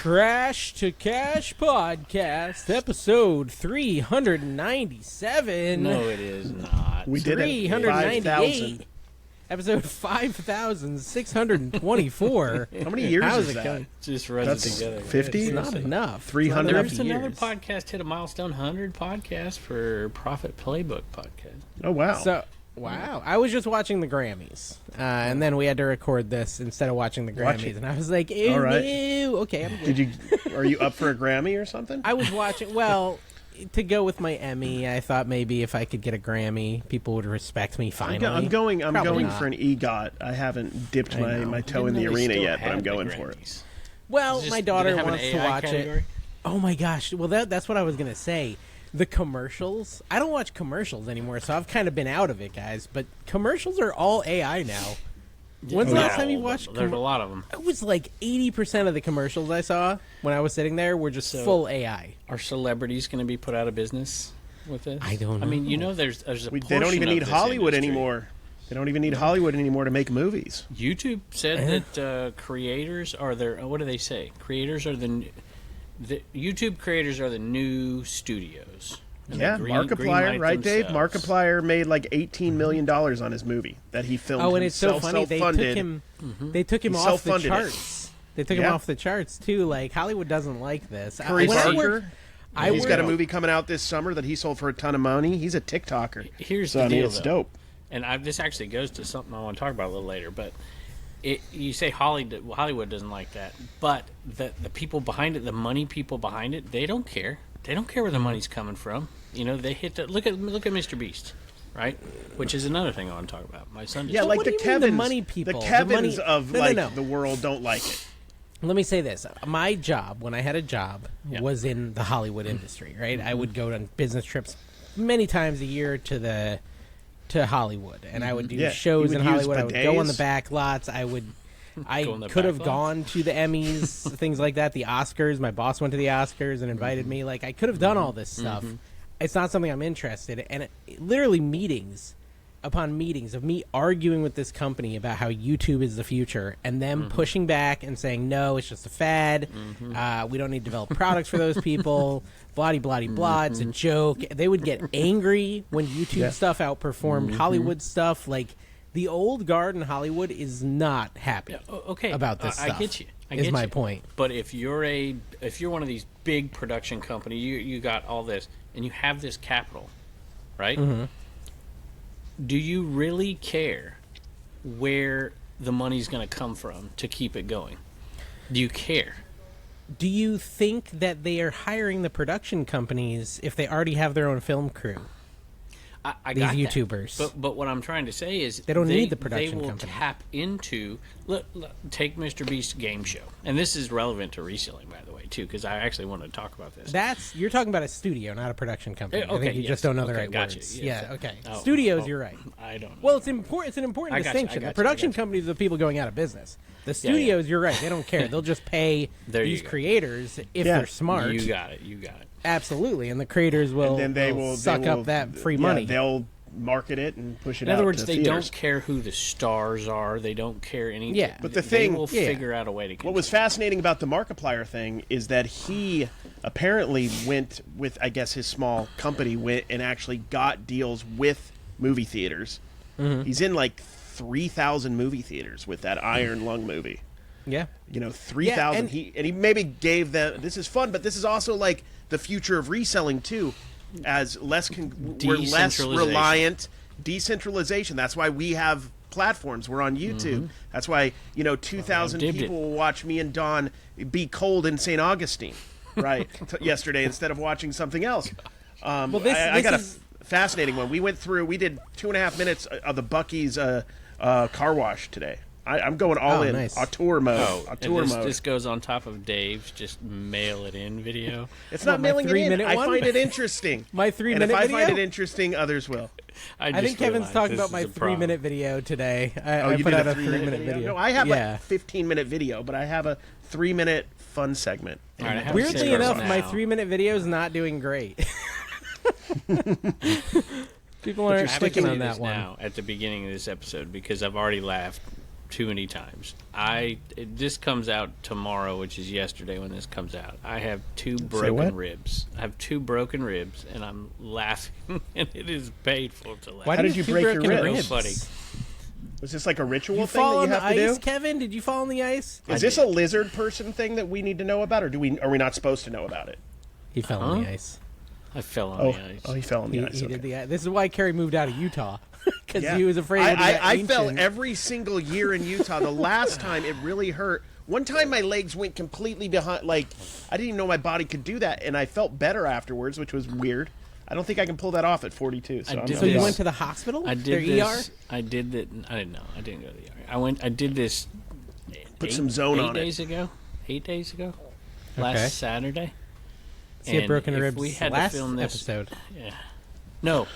Trash to Cash podcast, episode 397. No, it is not. We did it. 398. Episode 5,624. How many years How's is it that? going? Just runs That's together. 50? It's not enough. 300? There's Enough another years. podcast hit a milestone 100 podcast for Profit Playbook podcast. Oh, wow. So, wow. I was just watching the Grammys, and then we had to record this instead of watching the Watch Grammys, it. and I was like, ew, All right. ew. Okay, I'm good. Are you up for a Grammy or something? I was watching, well, to go with my Emmy, I thought maybe if I could get a Grammy, people would respect me finally. I'm going Probably not. for an EGOT. I haven't dipped I know. my toe in the Didn't know they arena still yet, but had I'm the going for it. Grammys. Well, Is it my just- daughter did it have an wants to AI watch category? it. Oh my gosh. Well, that's what I was going to say. The commercials. I don't watch commercials anymore, so I've kind of been out of it, guys. But commercials are all AI now. When's the last time you watched? There's a lot of them. It was like 80% of the commercials I saw when I was sitting there were just full AI. Are celebrities going to be put out of business with this? I don't I mean, know. you know, there's a They don't portion even of need this Hollywood industry. anymore. They don't even need Hollywood anymore to make movies. YouTube said that creators are their. What do they say? Creators are the YouTube creators are the new studios. And Yeah, they Markiplier, greenlight right, Dave? themselves. Markiplier made like $18 million on his movie that he filmed. Oh, and it's so himself, funny. They took self-funded. him. They took him He off the self-funded it. charts. They took him Yeah. off the charts too. Like Hollywood doesn't like this. Curry When I Barker. worked- He's got a worked- movie coming out this summer that he sold for a ton of money. He's a TikToker. Here's So, the I mean, deal, it's though. dope. And this actually goes to something I want to talk about a little later. But you say Hollywood doesn't like that, but the people behind it, the money people behind it, they don't care. They don't care where the money's coming from. You know, they hit the look at Mr. Beast, right? Which is another thing I want to talk about. My son just Yeah, like what the do you mean the Kevins, money people? the The Kevins money- of No. the world don't like it. Let me say this. My job, when I had a job, Yeah. was in the Hollywood industry, right? I would go on business trips many times a year to Hollywood, and I would do Yeah, shows you in would use Hollywood. I would go on the bidets. back lots. I Go on the could have back gone to the Emmys, things like that, the Oscars. My boss went to the Oscars and invited me. Like, I could have done all this stuff. It's not something I'm interested in. And literally meetings upon meetings of me arguing with this company about how YouTube is the future and them pushing back and saying, no, it's just a fad. We don't need to develop products for those people. Blah, blah, blah. It's a joke. They would get angry when YouTube stuff outperformed Hollywood stuff. Like, the old guard in Hollywood is not happy okay about this I stuff. get you. Is my point. But if you're one of these big production company, you got all this and you have this capital, right? Do you really care where the money's going to come from to keep it going? Do you care? Do you think that they are hiring the production companies if they already have their own film crew? I These got that. YouTubers. But what I'm trying to say is They don't need the production They will company. tap into take Mr. Beast's game show, and this is relevant to reselling, by the way, too, because I actually want to talk about this. You're talking about a studio, not a production company. I Okay, think you yes. just don't know the Okay, right gotcha. words. Yes. Yeah, okay. Oh, Studios, you're right. I don't know. Well, it's important. It's an important I got you, I distinction. got you, The I production got you. companies are the people going out of business. The studios, you're right. They don't care. They'll just pay There you these go. creators if Yeah. they're smart. You got it. Absolutely, and the creators will, And then they will suck up that free money. They'll market it and push it In out other words, to they theaters. don't care who the stars are. They don't care anything. Yeah. But the they thing- will Yeah. figure out a way to. What was fascinating about the Markiplier thing is that he apparently went with, I guess, his small company went and actually got deals with movie theaters. He's in like 3,000 movie theaters with that Iron Lung movie. Yeah. 3,000. and- He maybe gave them. This is fun, but this is also like the future of reselling too, as we're less Decentralization. reliant. Decentralization. That's why we have platforms. We're on YouTube. That's why 2,000 dibbed it. people will watch me and Don be cold in St. Augustine, right? Yesterday instead of watching something else. Well, I got is- a fascinating one. We did 2.5 minutes of the Buc-ee's car wash today. I'm going all Oh, in. nice. Auteur mode. and Auteur this, mode. this goes on top of Dave's just mail it in video. It's What, not my mailing it in. 3-minute I one? find it interesting. My And 3-minute if I video? find it interesting, others will. I think Kevin's talking about my 3-minute video today. I You put did out a 3-minute 3-minute video. No, I have yeah. like 15-minute video, but I have a 3-minute fun segment. All right, I have Weirdly cigarettes enough, my now. 3-minute video is not doing great. People aren't I have to clicking do on this that one. now at the beginning of this episode because I've already laughed too many times. This comes out tomorrow, which is yesterday when this comes out. I have two broken ribs. I have two broken ribs, and I'm laughing, and it is painful to laugh. Why How did you break your ribs? Funny. Was this like a ritual You thing fall that on you the have to ice, do? Kevin? Did you fall on the ice? Is this a lizard person thing that we need to know about, or are we not supposed to know about it? He fell on the ice. I fell on the ice. Oh, he fell on the He, ice. he okay. did the. This is why Kerry moved out of Utah because Yeah. he was afraid. Of I fell every single year in Utah. The last time it really hurt. One time my legs went completely behind. Like I didn't even know my body could do that, and I felt better afterwards, which was weird. I don't think I can pull that off at 42. So, So you went to the hospital? I did Their this. ER? I did that. I didn't know. I didn't go to the ER. I did this. Put some zone on it. 8 days ago. 8 days ago. Okay. Last Saturday. See a broken if ribs we had last to film this, episode. Yeah. No.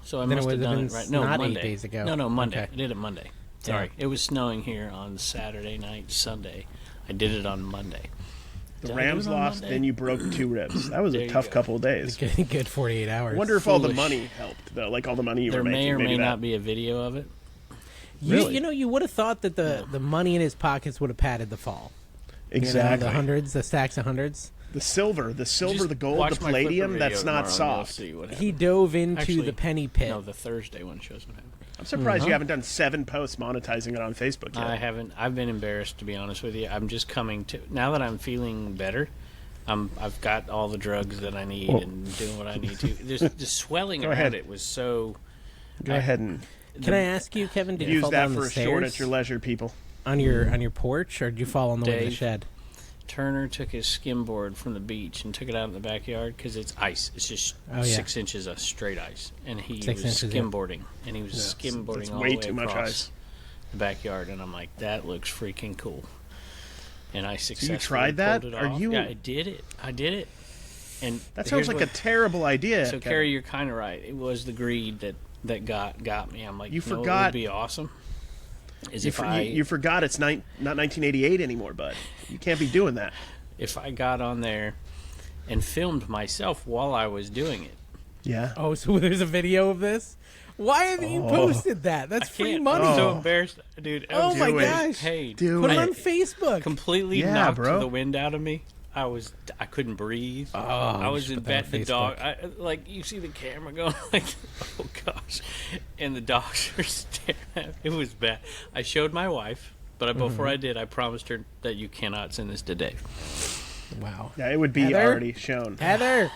So I Then it must have would have done been it right. No, not 8 Monday. days ago. No, Monday. Okay. I did it Monday. Sorry. It was snowing here on Saturday night, Sunday. I did it on Monday. The Did I do Rams it on lost, Monday? then you broke 2 ribs. That was There a you tough go. couple of days. Good 48 hours. I wonder if all the Foolish. money helped, though. Like all the money you There were making. may or maybe may that. not be a video of it. Really? You would have thought that the money in his pockets would have padded the fall. Exactly. The hundreds, the stacks of hundreds. The silver, the Just gold, the watch my palladium, Flipper that's video not tomorrow and you'll soft. see what He happened. dove into Actually, the penny pit. No, the Thursday one shows what happened. I'm surprised Uh-huh. you haven't done 7 posts monetizing it on Facebook yet. I haven't. I've been embarrassed, to be honest with you. I'm just coming to now that I'm feeling better. I've got all the drugs that I need and doing what I need to. The swelling Go around ahead. it was so. Go ahead and Can I ask you, Kevin? Did you use fall that down for the a short stairs at your leisure, people. on your porch, or did you fall on the way to the Dave. shed? Turner took his skimboard from the beach and took it out in the backyard because it's ice. It's just Oh, yeah. 6 inches of straight ice, and he 6 was inches, yeah. skimboarding, and he was skimboarding That's all way the way too much across ice. the backyard, and I'm like, that looks freaking cool. And I successfully tried that? pulled it Are off. you- Yeah, I did it. And That sounds here's like what- a terrible idea. So, Kevin. Carrie, you're kind of right. It was the greed that got me. I'm like, You know what forgot- would be awesome? Is You, if you forgot it's not 1988 anymore, bud. You can't be doing that. if I got on there and filmed myself while I was doing it. Yeah. Oh, so there's a video of this? Why haven't you posted that? That's I free can't. money. I'm so embarrassed, dude. I Oh was my do it. gosh! paid. Do Put it it. on Facebook. Completely Yeah, knocked bro. the wind out of me. I couldn't breathe. Oh, I you was should in put that bed. on The dog, like you see the camera going, like, oh gosh, and the dogs are staring at me. It was bad. I showed my wife, but before I did, I promised her that you cannot send this to Dave. Wow. Yeah, it would be Heather? already shown. Heather,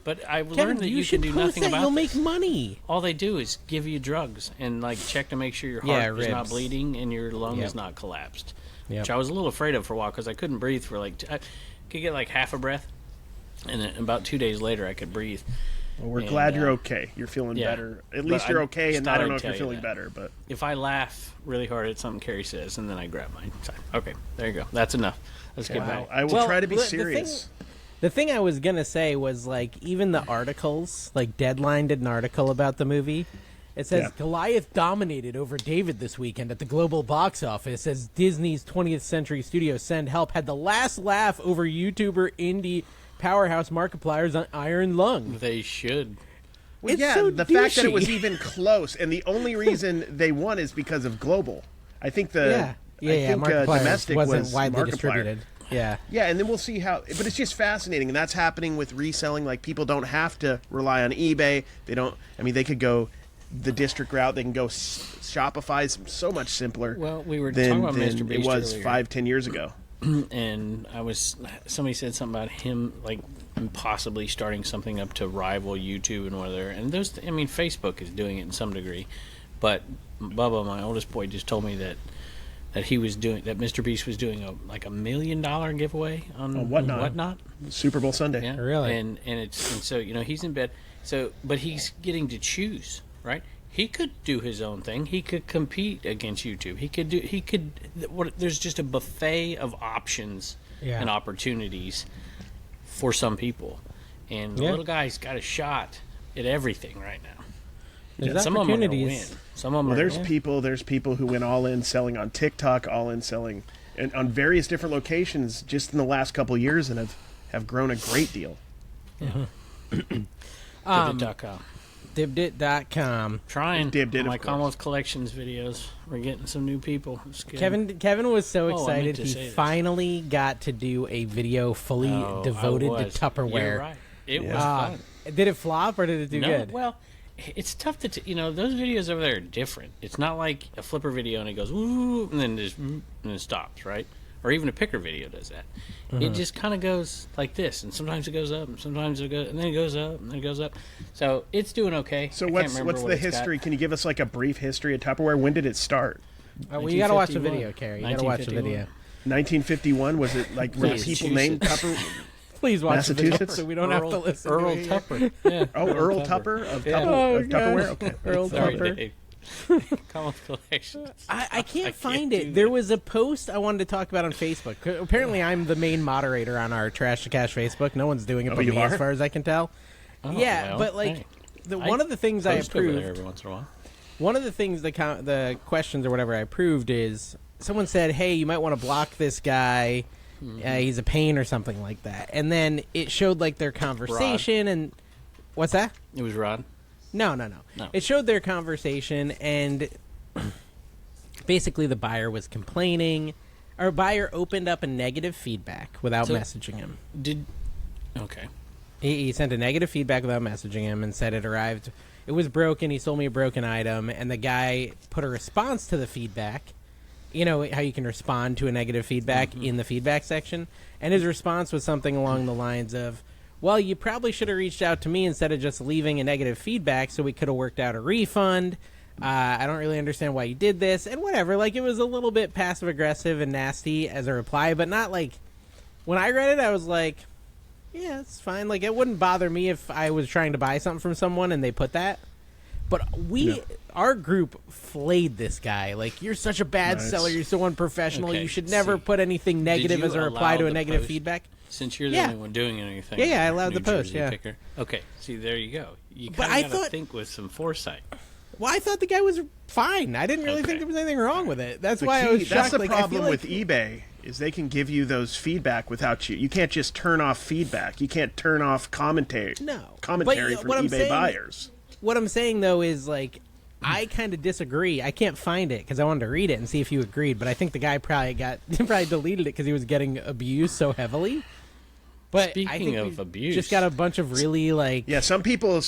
But I Kevin, learned that you should can do post nothing that. about You'll this. make money. All they do is give you drugs and like check to make sure your Yeah, heart is not ribs. bleeding and your lung Yep. is not collapsed. Yep. Which I was a little afraid of for a while because I couldn't breathe for like I could get like half a breath, and then about 2 days later I could breathe. Well, we're And, glad you're okay. You're feeling yeah. better. At But least you're I okay, and just I don't thought know I'd if you're tell you feeling that. better, but If I laugh really hard at something Carrie says and then I grab mine, it's like, okay, there you go. That's enough. Let's get wow. back. I will Well, try to be the thing- serious. The thing I was gonna say was like even the articles, like Deadline did an article about the movie. It says Yeah. Goliath dominated over David this weekend at the global box office as Disney's 20th Century Studios Send Help had the last laugh over YouTuber indie powerhouse Markiplier's Iron Lung. They should. Well, It's yeah, so the fact that it was douchey. even close, and the only reason they won is because of global. I think I Yeah, think Markiplier domestic wasn't was widely Markiplier. distributed. Yeah. Yeah, and then we'll see how. But it's just fascinating, and that's happening with reselling. Like people don't have to rely on eBay. They don't. I mean, they could go the district route. They can go Shopify. So much simpler. Well, we were than, talking about than Mr. it Beast was earlier. 5-10 years ago. And somebody said something about him like possibly starting something up to rival YouTube and whether and those I mean Facebook is doing it in some degree, but Bubba, my oldest boy, just told me that he was doing that Mr. Beast was doing like $1 million giveaway on Whatnot. Super Bowl Sunday. Yeah, Really? and so he's in bed. So but he's getting to choose, right? He could do his own thing. He could compete against YouTube. There's just a buffet of options Yeah. and opportunities for some people. And the Yeah. little guy's got a shot at everything right now. There's And some of them are going to win. opportunities. Some of them Well, are there's people who went all in selling on TikTok, all in selling, and on various different locations just in the last couple of years, and have grown a great deal. Vivid.com. Dibdit.com. Trying. Dibbed it, of My course. Commonwealth Collections videos. We're getting some new people. It's good. Kevin was so Oh, I meant excited to he say this. finally got to do a video fully Oh, devoted I to was. Tupperware. You're right. It was Uh, fun. did it flop or did it do No, good? well, it's tough to those videos over there are different. It's not like a flipper video and it goes woo and then just and then stops, right? Or even a picker video does that. It just kind of goes like this, and sometimes it goes up, and sometimes it goes, and then it goes up, and then it goes up. So it's doing okay. So I can't what's remember what the it's got. history? Can you give us like a brief history of Tupperware? When did it start? Well, you got to watch the 1951. video, Carrie. You got to watch the video. 1951. Was it like were the people named Tupper? Please watch the video Massachusetts? so we don't have to listen Earl to it. Tupper. Yeah. Oh, Earl Tupper of, Yeah. of Tupperware. Okay. Earl Sorry, Tupper. Dave. Commonwealth Collections. I can't find do it. There that. was a post I wanted to talk about on Facebook. Apparently, I'm the main moderator on our Trash to Cash Facebook. No one's doing it but you me, as are? far as I can tell. Oh, yeah, well, but like, hey. one of the things I Post over there approved, every once in a while. one of the things the questions or whatever I approved is someone said, "Hey, you might want to block this guy. He's a pain or something like that." And then it showed like their conversation and what's that? It was Rod. No. No. It showed their conversation, and basically the buyer was complaining. Our buyer opened up a negative feedback without So- messaging him. Okay. He sent a negative feedback without messaging him and said it arrived. It was broken. He sold me a broken item, and the guy put a response to the feedback. You know how you can respond to a negative feedback in the feedback section, and his response was something along the lines of, "Well, you probably should have reached out to me instead of just leaving a negative feedback, so we could have worked out a refund. I don't really understand why you did this," and whatever. Like, it was a little bit passive aggressive and nasty as a reply, but not like when I read it, I was like, yeah, it's fine. Like, it wouldn't bother me if I was trying to buy something from someone and they put that. But our group flayed this guy. Like, you're such a bad Nice. seller. You're so unprofessional. Okay, You should never see. put anything negative you as a reply allow to a the negative post? feedback. Since you're the Yeah. only one doing anything. Yeah, I allowed New the post, Jersey yeah. Picker. Okay, see, there you go. You But kind I of got to thought- think with some foresight. Well, I thought the guy was fine. I didn't really Okay. think there was anything wrong with it. That's The why I key- was shocked. that's the Like, I feel problem like- with eBay is they can give you those feedback without you. You can't just turn off feedback. You can't turn off commentary. No. Commentary But, from what I'm eBay saying- buyers. What I'm saying, though, is, like, I kind of disagree. I can't find it because I wanted to read it and see if you agreed. But I think the guy probably deleted it because he was getting abused so heavily. But I Speaking think of we abuse. just got a bunch of really like Yeah, some people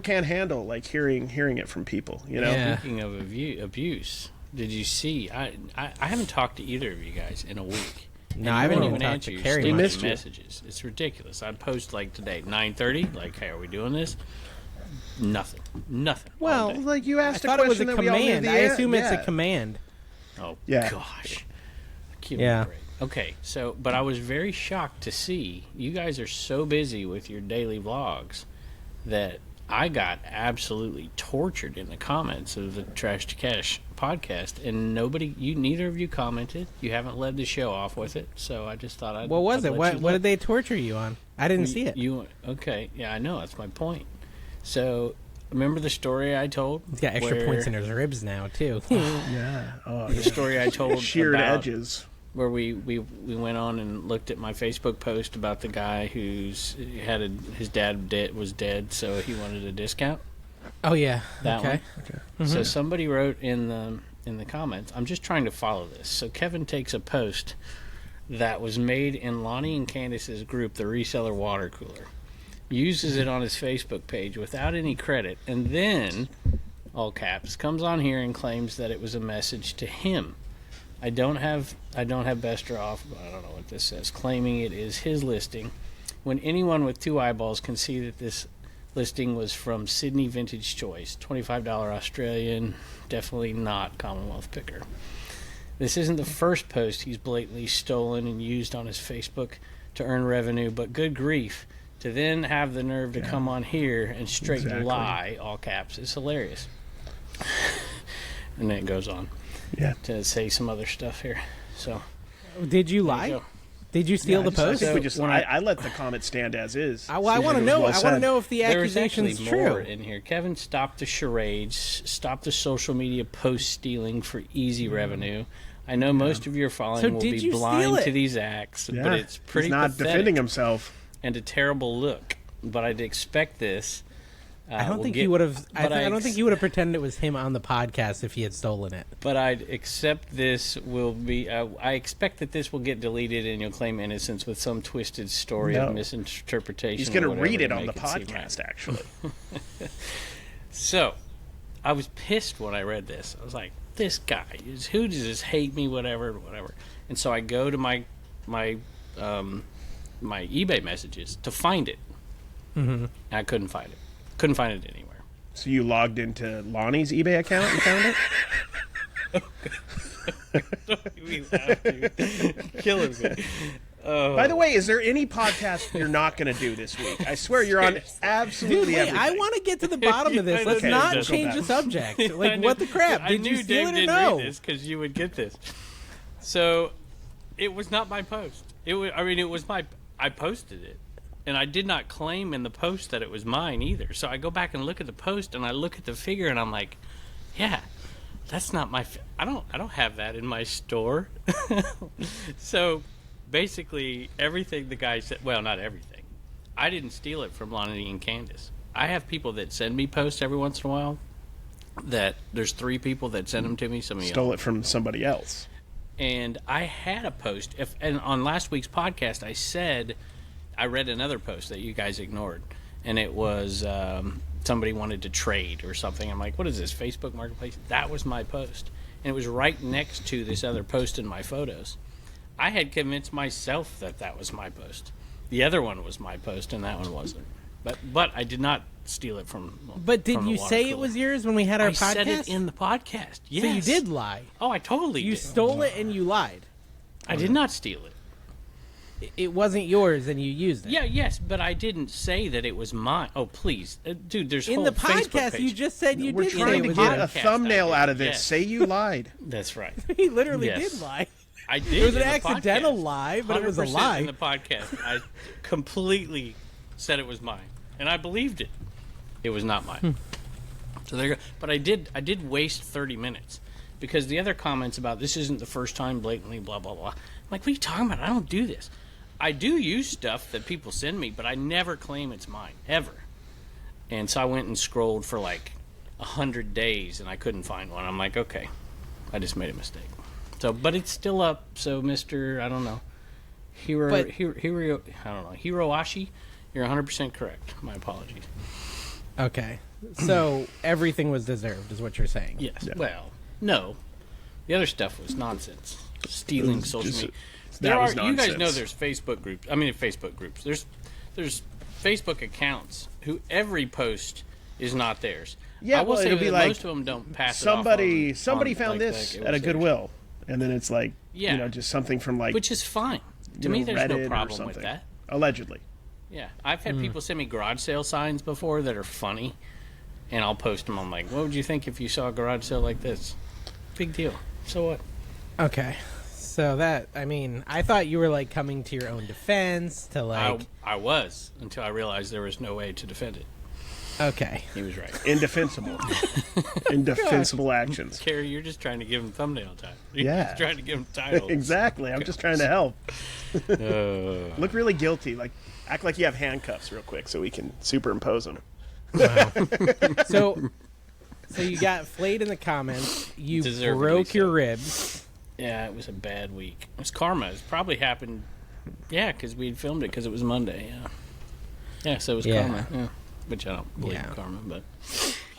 can't handle like hearing it from people. You know. Yeah. Speaking of abuse, did you see? I haven't talked to either of you guys in a week. No, And I you haven't won't even talked answer to your Carrie stinking much. missed you. messages. It's ridiculous. I post like today 9:30. Like, hey, are we doing this? Nothing. all Well, day. Like you I asked a thought it was a question that we all knew command. the I an- assume it's a yeah. command. Oh Yeah. gosh. Give Yeah. me a break. Okay, so but I was very shocked to see you guys are so busy with your daily vlogs that I got absolutely tortured in the comments of the Trash to Cash podcast, and neither of you commented. You haven't led the show off with it, so I just thought I'd. What was I'd it? let What you what look. did they torture you on? I didn't see it. Okay? Yeah, I know. That's my point. So remember the story I told? He's got extra where- points in his ribs now too. Yeah. Oh, The story I told sheared about edges. where we went on and looked at my Facebook post about the guy who's his dad was dead, so he wanted a discount. Oh yeah. That okay. one. So somebody wrote in the comments, I'm just trying to follow this. So Kevin takes a post that was made in Lonnie and Candace's group, the Reseller Water Cooler, uses it on his Facebook page without any credit, and then, all caps, comes on here and claims that it was a message to him. I don't have Bester off, but I don't know what this says, claiming it is his listing, when anyone with two eyeballs can see that this listing was from Sydney Vintage Choice, $25 Australian, definitely not Commonwealth Picker. This isn't the first post he's blatantly stolen and used on his Facebook to earn revenue, but good grief, to then have the nerve to come on here and straight Exactly. lie, all caps, is hilarious. And then it goes on Yeah. to say some other stuff here. So Did you there lie? you go. Did you steal the I post? think we So just. when I let the comment stand as is. I want to It was know. well I want to said. know if the There was actually accusation's more true. in here. Kevin stopped the charades, stopped the social media post stealing for easy revenue. I know most of your following So will did be you steal blind it? to these acts, Yeah. but it's pretty He's not pathetic defending himself. and a terrible look. But I'd expect this. I don't think he would have. I don't think he would have pretended it was him on the podcast if he had stolen it. But I'd accept this will be. I expect that this will get deleted and you'll claim innocence with some twisted story of misinterpretation. He's going to read it on the podcast, actually. So, I was pissed when I read this. I was like, "This guy who does this hate me? Whatever." And so I go to my eBay messages to find it. And I couldn't find it. Couldn't find it anywhere. So you logged into Lonnie's eBay account and found it? Don't make me laugh, dude. Killing me. By the way, is there any podcast you're not going to do this week? I swear you're on absolutely everything. I want to get to the bottom of this. Let's not change the subject. Like, what the crap? Did you steal it or no? Read this because you would get this. So, it was not my post. It was my. I posted it. And I did not claim in the post that it was mine either. So I go back and look at the post, and I look at the figure, and I'm like, "Yeah, that's not my. I don't have that in my store." So basically, everything the guy said. Well, not everything. I didn't steal it from Lonnie and Candace. I have people that send me posts every once in a while. That there's 3 people that send them to me. Some of stole it from somebody else. And I had a post. And on last week's podcast, I said. I read another post that you guys ignored, and it was somebody wanted to trade or something. I'm like, what is this, Facebook Marketplace? That was my post, and it was right next to this other post in my photos. I had convinced myself that that was my post. The other one was my post, and that one wasn't. But I did not steal it from. But did you say it was yours when we had our podcast? I said it in the podcast. Yes. So you did lie. Oh, I totally did. You stole it and you lied. I did not steal it. It wasn't yours, and you used it. Yeah, yes, but I didn't say that it was mine. Oh, please, dude. There's in whole the Facebook podcast. page. You just said you We're did. trying to get a thumbnail out of this. Yes. Say you lied. That's right. He literally Yes. did lie. I did. It was an in the accidental podcast. lie, but it was a 100% lie. In the podcast, I completely said it was mine, and I believed it. It was not mine. So there you go. But I did waste 30 minutes because the other comments about this isn't the first time blatantly blah blah blah. I'm like, what are you talking about? I don't do this. I do use stuff that people send me, but I never claim it's mine, ever. And so I went and scrolled for like 100 days, and I couldn't find one. I'm like, okay, I just made a mistake. So, but it's still up. So, Mr. I don't know, Hiroashi, you're 100% correct. My apologies. Okay, so everything was deserved, is what you're saying. Yes. Yeah. Well, no, the other stuff was nonsense. Stealing social media. That was nonsense. You guys know there's Facebook groups. I mean, Facebook groups. There's Facebook accounts who every post is not theirs. Yeah, I will say it'll be that like most of them don't pass somebody it off on found like this it at a was theirs. Goodwill, and then it's like Yeah. just something from like Which is fine. To you me, know, there's Reddit no or problem with something. that. Allegedly. Yeah, I've had people send me garage sale signs before that are funny, and I'll post them. I'm like, what would you think if you saw a garage sale like this? Big deal. So what? Okay, so that I thought you were like coming to your own defense to like. I was until I realized there was no way to defend it. Okay. He was right. Indefensible. Indefensible actions. Carrie, you're just trying to give him thumbnail time. You're Yeah. just trying to give him titles. Exactly. I'm just trying to help. Uh, Look really guilty. Like act like you have handcuffs real quick so we can superimpose them. So you got flayed in the comments. You Deservedly broke your so. ribs. yeah, it was a bad week. It was karma. It's probably happened. Yeah, because we had filmed it because it was Monday. Yeah. Yeah, so it was Yeah. karma. Yeah. Which I don't believe Yeah. in karma, but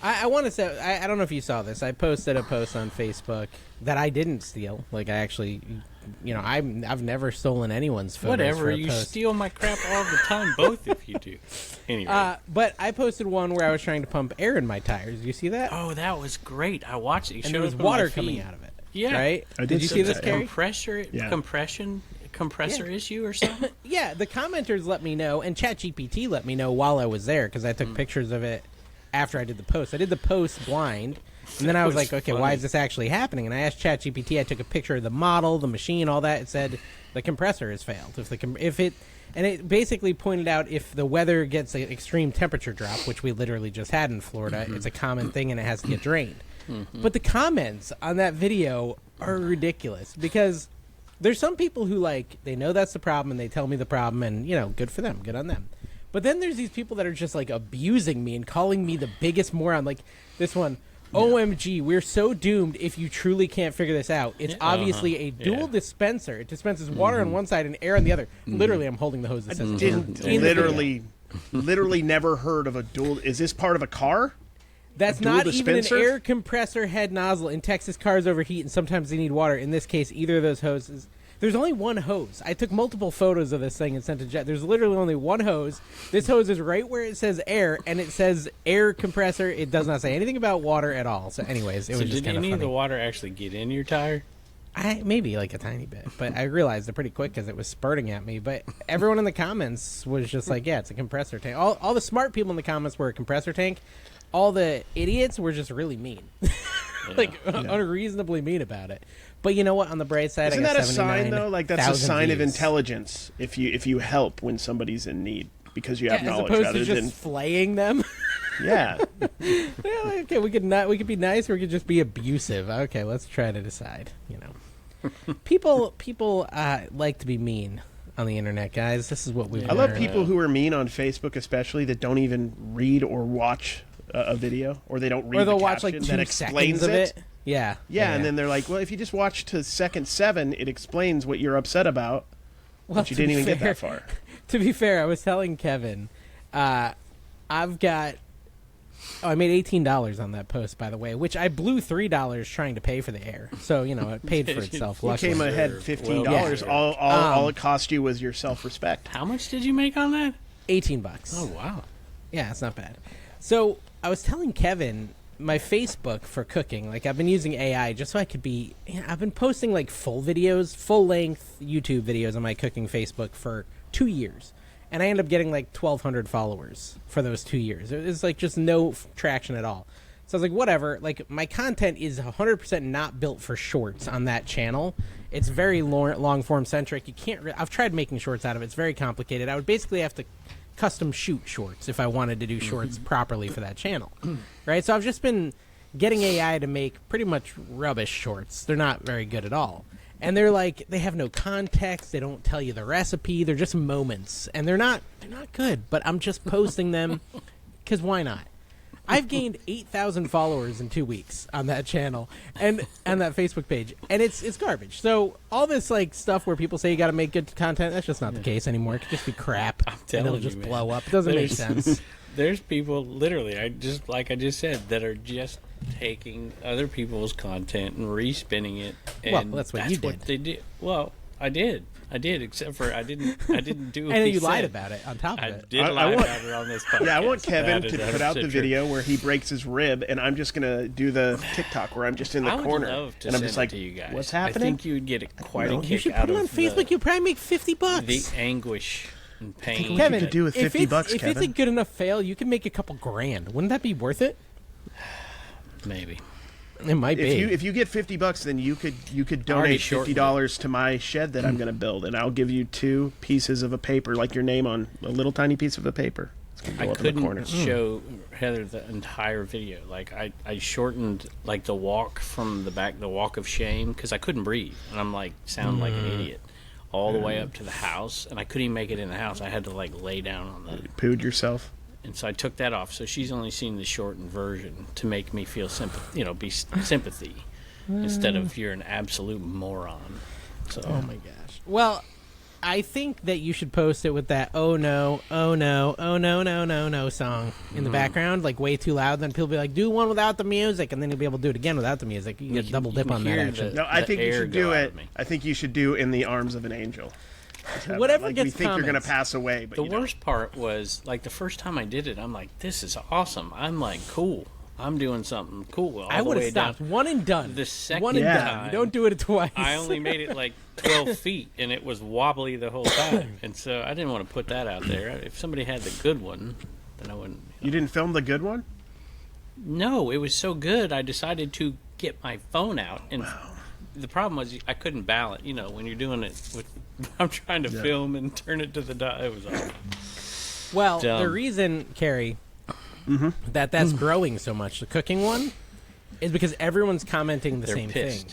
I want to say I don't know if you saw this. I posted a post on Facebook that I didn't steal. Like I actually, I've never stolen anyone's photos. whatever. For a You post. steal my crap all the time. Both of you do. Anyway. But I posted one where I was trying to pump air in my tires. You see that? Oh, that was great. I watched it. You and showed there was up on my water feed. coming out of it. Yeah. Right? I did you see see this, that, Carrie? Compressor Yeah. issue or something? Yeah, the commenters let me know, and ChatGPT let me know while I was there because I took pictures of it after I did the post. I did the post blind, and then I was was like, okay, funny. why is this actually happening? And I asked ChatGPT. I took a picture of the model, the machine, all that. It said the compressor has failed. And it basically pointed out if the weather gets an extreme temperature drop, which we literally just had in Florida, it's a common thing and it has to get drained. But the comments on that video are ridiculous because there's some people who they know that's the problem and they tell me the problem and, good for them, good on them. But then there's these people that are just like abusing me and calling me the biggest moron. Like this one, OMG, we're so doomed if you truly can't figure this out. It's obviously a dual dispenser. It dispenses water on one side and air on the other. Literally, I'm holding the hose that says literally never heard of a dual. Is this part of a car? That's not dispenser? Even an air compressor head nozzle. In Texas, cars overheat and sometimes they need water. In this case, either of those hoses. There's only one hose. I took multiple photos of this thing and sent to Jet. There's literally only one hose. This hose is right where it says air, and it says air compressor. It does not say anything about water at all. So anyways, it was just kind of funny. Did any of the water actually get in your tire? Maybe like a tiny bit, but I realized it pretty quick because it was spurting at me. But everyone in the comments was just like, yeah, it's a compressor tank. All the smart people in the comments were a compressor tank. All the idiots were just really mean. Unreasonably mean about it. But you know what? On the bright side, isn't I got that a sign though? Like that's a sign of views. Intelligence if you help when somebody's in need because you have knowledge as opposed rather to just than flaying them. Yeah. Well, okay, we could be nice, or we could just be abusive. Okay, let's try to decide. You know, people like to be mean on the internet, guys. This is what we. I love people who are mean on Facebook, especially that don't even read or watch a video, or they don't read. Or they'll the watch like 2 that explains seconds of it. Yeah, and then they're like, "Well, if you just watch to second 7, it explains what you're upset about." Well, but you didn't even get that far. To be fair, I was telling Kevin, I've got. Oh, I made $18 on that post, by the way, which I blew $3 trying to pay for the air. So you know, it paid for itself. You came ahead $15. All it cost you was your self-respect. How much did you make on that? $18. Oh wow! Yeah, it's not bad. So I was telling Kevin my Facebook for cooking. Like I've been using AI just so I could be. I've been posting like full length YouTube videos on my cooking Facebook for 2 years. And I end up getting like 1,200 followers for those 2 years. It was like just no traction at all. So I was like, whatever. Like my content is 100% not built for shorts on that channel. It's very long form centric. You can't. I've tried making shorts out of it. It's very complicated. I would basically have to custom shoot shorts if I wanted to do shorts properly for that channel, right? So I've just been getting AI to make pretty much rubbish shorts. They're not very good at all. And they're like, they have no context. They don't tell you the recipe. They're just moments, and they're not good. But I'm just posting them because why not? I've gained 8,000 followers in 2 weeks on that channel and on that Facebook page, and it's garbage. So all this like stuff where people say you got to make good content, that's just not the case anymore. It could just be crap, and it'll just blow up. It doesn't make sense. There's people literally, I just said, that are just taking other people's content and respinning it. And well, that's what you did. What they did. Well, I did, except for I didn't do. And you lied about it on top of it. I did lie about it on this podcast. Yeah, I want Kevin to put out the video where he breaks his rib, and I'm just gonna do the TikTok where I'm just in the corner and I'm just like, to you guys. "What's happening?" I think you would get quite a kick You should out put it on of Facebook. You'll probably make $50. the anguish and pain. Kevin, could do with $50, if it's a good enough fail, you can make a couple grand. Wouldn't that be worth it? Maybe. It might be. If you get $50, then you could donate $50 to my shed that I'm going to build, and I'll give you 2 pieces of a paper, like your name on a little tiny piece of a paper. I couldn't show Heather the entire video. Like I shortened like the walk from the back, the walk of shame, because I couldn't breathe, and I'm like sound like an idiot all the way up to the house, and I couldn't even make it in the house. I had to like lay down on the. Pooed yourself. And so I took that off. So she's only seen the shortened version to make me feel sympathy instead of you're an absolute moron. So. Oh my gosh. Well, I think that you should post it with that "Oh no, oh no, oh no, no, no, no" song in the background, like way too loud. Then people will be like, "Do one without the music," and then you'll be able to do it again without the music. You get double dip on that. Actually, no, I think you should do it. I think you should do "In the Arms of an Angel." Whatever like gets we think comments. you're going to pass away, but the worst part was like the first time I did it, I'm like, "This is awesome." I'm like, "Cool." I'm doing something cool. I would have stopped. One and done. The second one and done. You don't do it twice. I only made it like 12 feet, and it was wobbly the whole time. And so I didn't want to put that out there. If somebody had the good one, then I wouldn't. You didn't film the good one? No, it was so good, I decided to get my phone out. And the problem was I couldn't balance. You know, when you're doing it with, I'm trying to film and turn it to the dot. It was awful. Well, the reason, Carrie, that's growing so much, the cooking one, is because everyone's commenting the same thing.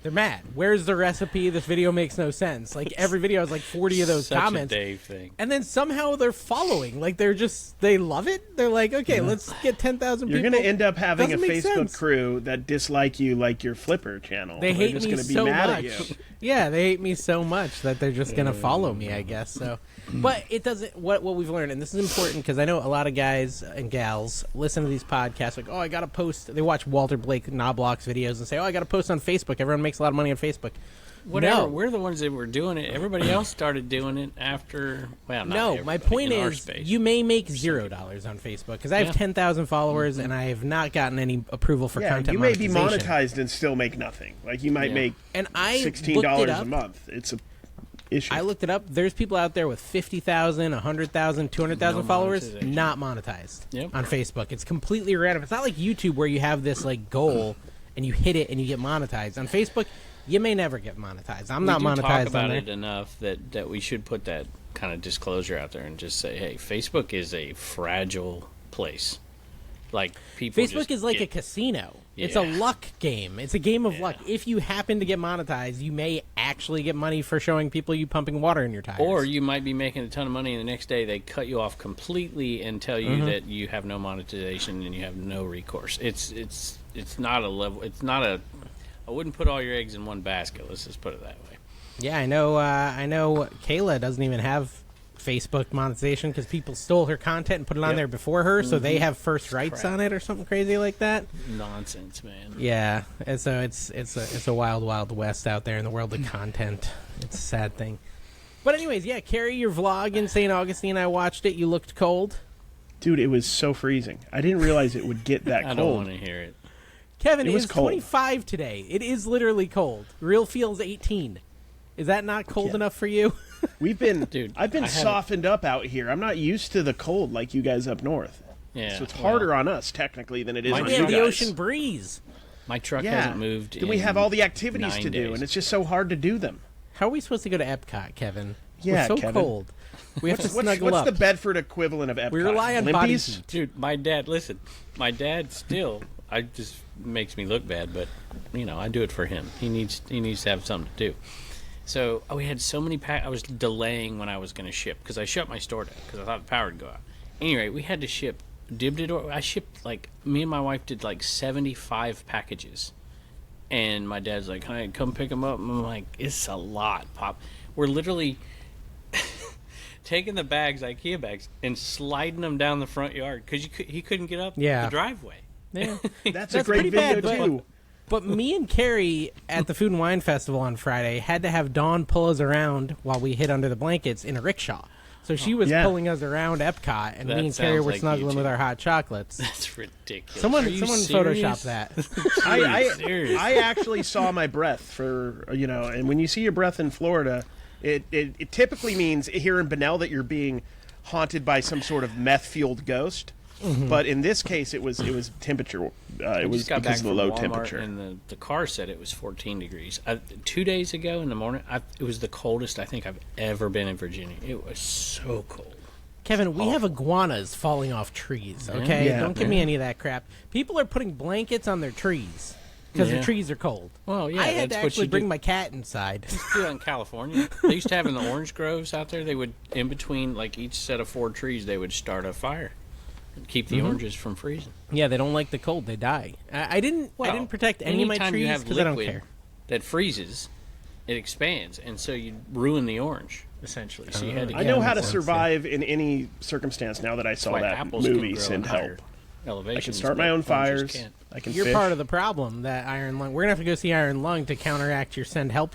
They're mad. Where's the recipe? This video makes no sense. Like, every video has like 40 of those Such comments. a Dave thing. And then somehow they're following. Like, they love it. They're like, okay, let's get 10,000 people. You're going to end up having a Doesn't make Facebook sense. crew that dislike you like your Flipper channel. They hate just me gonna be so mad much. at you. Yeah, they hate me so much that they're just gonna follow me, I guess. So, but it doesn't. What we've learned, and this is important because I know a lot of guys and gals listen to these podcasts. Like, oh, I gotta post. They watch Walter Blake Knobloch's videos and say, oh, I gotta post on Facebook. Everyone makes a lot of money on Facebook. Whatever. No. We're the ones that were doing it. Everybody else started doing it after. Well, not No, my everybody point in our is, space. you may make $0 on Facebook because I have Yeah. 10,000 followers and I have not gotten any approval for Yeah, content you may be monetization. monetized and still make nothing. Like you might Yeah. make And I $16 looked it a up. month. It's a issue. I looked it up. There's people out there with 50,000, 100,000, 200,000 No followers, monetization. not monetized Yep. on Facebook. It's completely random. It's not like YouTube where you have this like goal and you hit it and you get monetized. On Facebook, you may never get monetized. I'm not we do monetized talk on about there. it enough that we should put that kind of disclosure out there and just say, hey, Facebook is a fragile place. Like people. Facebook just is like a get- casino. It's a Yeah. luck game. It's a game of Yeah. luck. If you happen to get monetized, you may actually get money for showing people you pumping water in your tires. Or you might be making a ton of money, and the next day they cut you off completely and tell you Mm-hmm. that you have no monetization and you have no recourse. It's not a level. It's not a. I wouldn't put all your eggs in one basket. Let's just put it that way. Yeah, I know. I know. Kayla doesn't even have Facebook monetization because people stole her content and put it on Yep. there before her, so Mm-hmm. they have first rights Crap. on it or something crazy like that. Nonsense, man. Yeah, and so it's a wild, wild west out there in the world of content. It's a sad thing. But anyways, yeah, Carrie, your vlog in St. Augustine, I watched it. You looked cold. Dude, it was so freezing. I didn't realize it would get that I don't cold. want to hear it. Kevin, It was it's cold. 25 today. It is literally cold. Real feels 18. Is that not cold Yeah. enough for you? We've been, Dude, I've been I had softened up out here. I'm not used to the cold like you guys up north. Yeah, So it's well, harder on us technically than it is Mine on We you have guys. the ocean breeze. My truck Yeah. hasn't moved. Then we in have all the activities 9 to do, days. and it's just so hard to do them. How are we supposed to go to Epcot, Kevin? Yeah, We're so Kevin. cold. We have to snuggle What's up. the Bedford equivalent of Epcot? We rely on body Limpies? heat. Dude, my dad. Listen, my dad still. I just makes me look bad, but I do it for him. He needs to have something to do. So we had so many I was delaying when I was going to ship because I shut my store down because I thought the power would go out. Anyway, we had to ship. I shipped me and my wife did 75 packages, and my dad's like, "Hey, come pick them up." And I'm like, "It's a lot, Pop." We're literally taking the bags, IKEA bags, and sliding them down the front yard because he couldn't get up Yeah. the driveway. Yeah. That's That's a great pretty video bad, too. But me and Carrie at the Food and Wine Festival on Friday had to have Dawn pull us around while we hid under the blankets in a rickshaw. So she was Yeah. pulling us around Epcot, and That me and Carrie sounds were like snuggling you with two. our hot chocolates. That's ridiculous. Someone Are you photoshopped serious? that. Serious? I actually saw my breath for and when you see your breath in Florida, it typically means here in Bunnell that you're being haunted by some sort of meth fueled ghost. Mm-hmm. But in this case, it was temperature. I It was just got because back of the from low Walmart, temperature. and the car said it was 14 degrees. 2 days ago in the morning, it was the coldest I think I've ever been in Virginia. It was so cold. Kevin, we have iguanas falling off trees, okay? Yeah. Don't give me any of that crap. People are putting blankets on their trees because Yeah. the trees are cold. Well, yeah, I had to that's what actually you bring do. my cat inside. Do that in California. They used to have in the orange groves out there. They would, in between each set of 4 trees, they would start a fire, and keep the oranges from freezing. Yeah, they don't like the cold; they die. I didn't protect any of my anytime you trees have because I don't liquid care. that freezes, it expands, and so you ruin the orange essentially. So you had to. I know Yeah, how to makes sense, survive in any circumstance now that I saw why that apples movie. can grow Send in higher help. I elevations, can start my but own oranges fires. can't. I can You're fish. part of the problem. That Iron Lung. We're gonna have to go see Iron Lung to counteract your Send Help.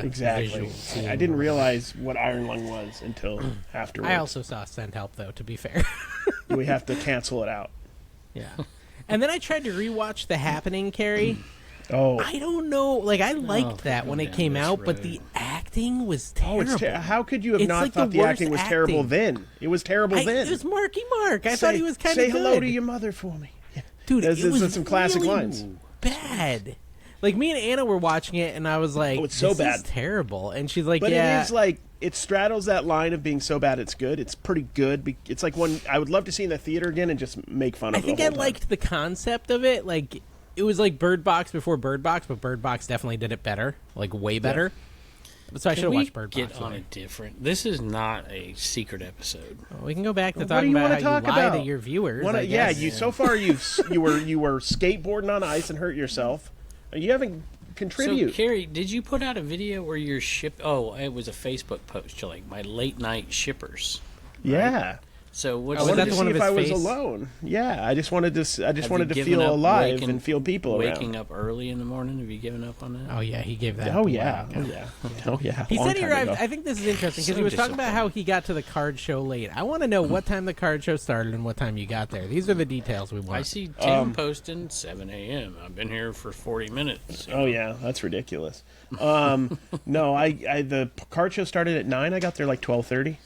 Exactly. Visual scene. I didn't realize what Iron Lung was until afterwards. I also saw Send Help though. To be fair. We have to cancel it out. Yeah. And then I tried to rewatch The Happening, Carrie. Oh, I don't know. Like I liked that go when it down came this out, but road. the acting was oh, terrible. how could you have It's not like thought the the worst acting was terrible acting. then? It was terrible then. It was Marky Mark. I thought he was kind of Say good. hello to your mother for me. Yeah. Dude, That's- it was that's some classic really lines. bad. Like me and Anna were watching it, and I was like, Oh, it's so this bad. is terrible." And she's like, But "Yeah." it is like it straddles that line of being so bad it's good. It's pretty good. It's like one I would love to see in the theater again and just make fun of. I it think the I whole time. liked the concept of it. Like it was like Bird Box before Bird Box, but Bird Box definitely did it better, like way better. So I should have watched Bird Box. Get on a different. This is not a secret episode. Well, we can go back to What do talking you about wanna how talk you lie about? to your viewers. Yeah, so far you were skateboarding on ice and hurt yourself. You haven't contribute. So, Carrie, did you put out a video where you're Oh, it was a Facebook post. You're like my late night shippers. Right? Yeah. So what? I wanted to one see of if his I was face? alone. Yeah, I just wanted to. I just Have wanted you to given feel up alive waking- and feel people waking around. up early in the morning. Have you given up on that? Oh yeah, he gave that. Oh up a yeah. while Oh ago. yeah. Oh yeah. He Long said he time arrived. ago. I think this is interesting because So he was talking about disappointed. how he got to the card show late. I want to know what time the card show started and what time you got there. These are the details we want. I see Tim posting 7 a.m. I've been here for 40 minutes. Oh yeah, that's ridiculous. No, the card show started at 9. I got there like 12:30.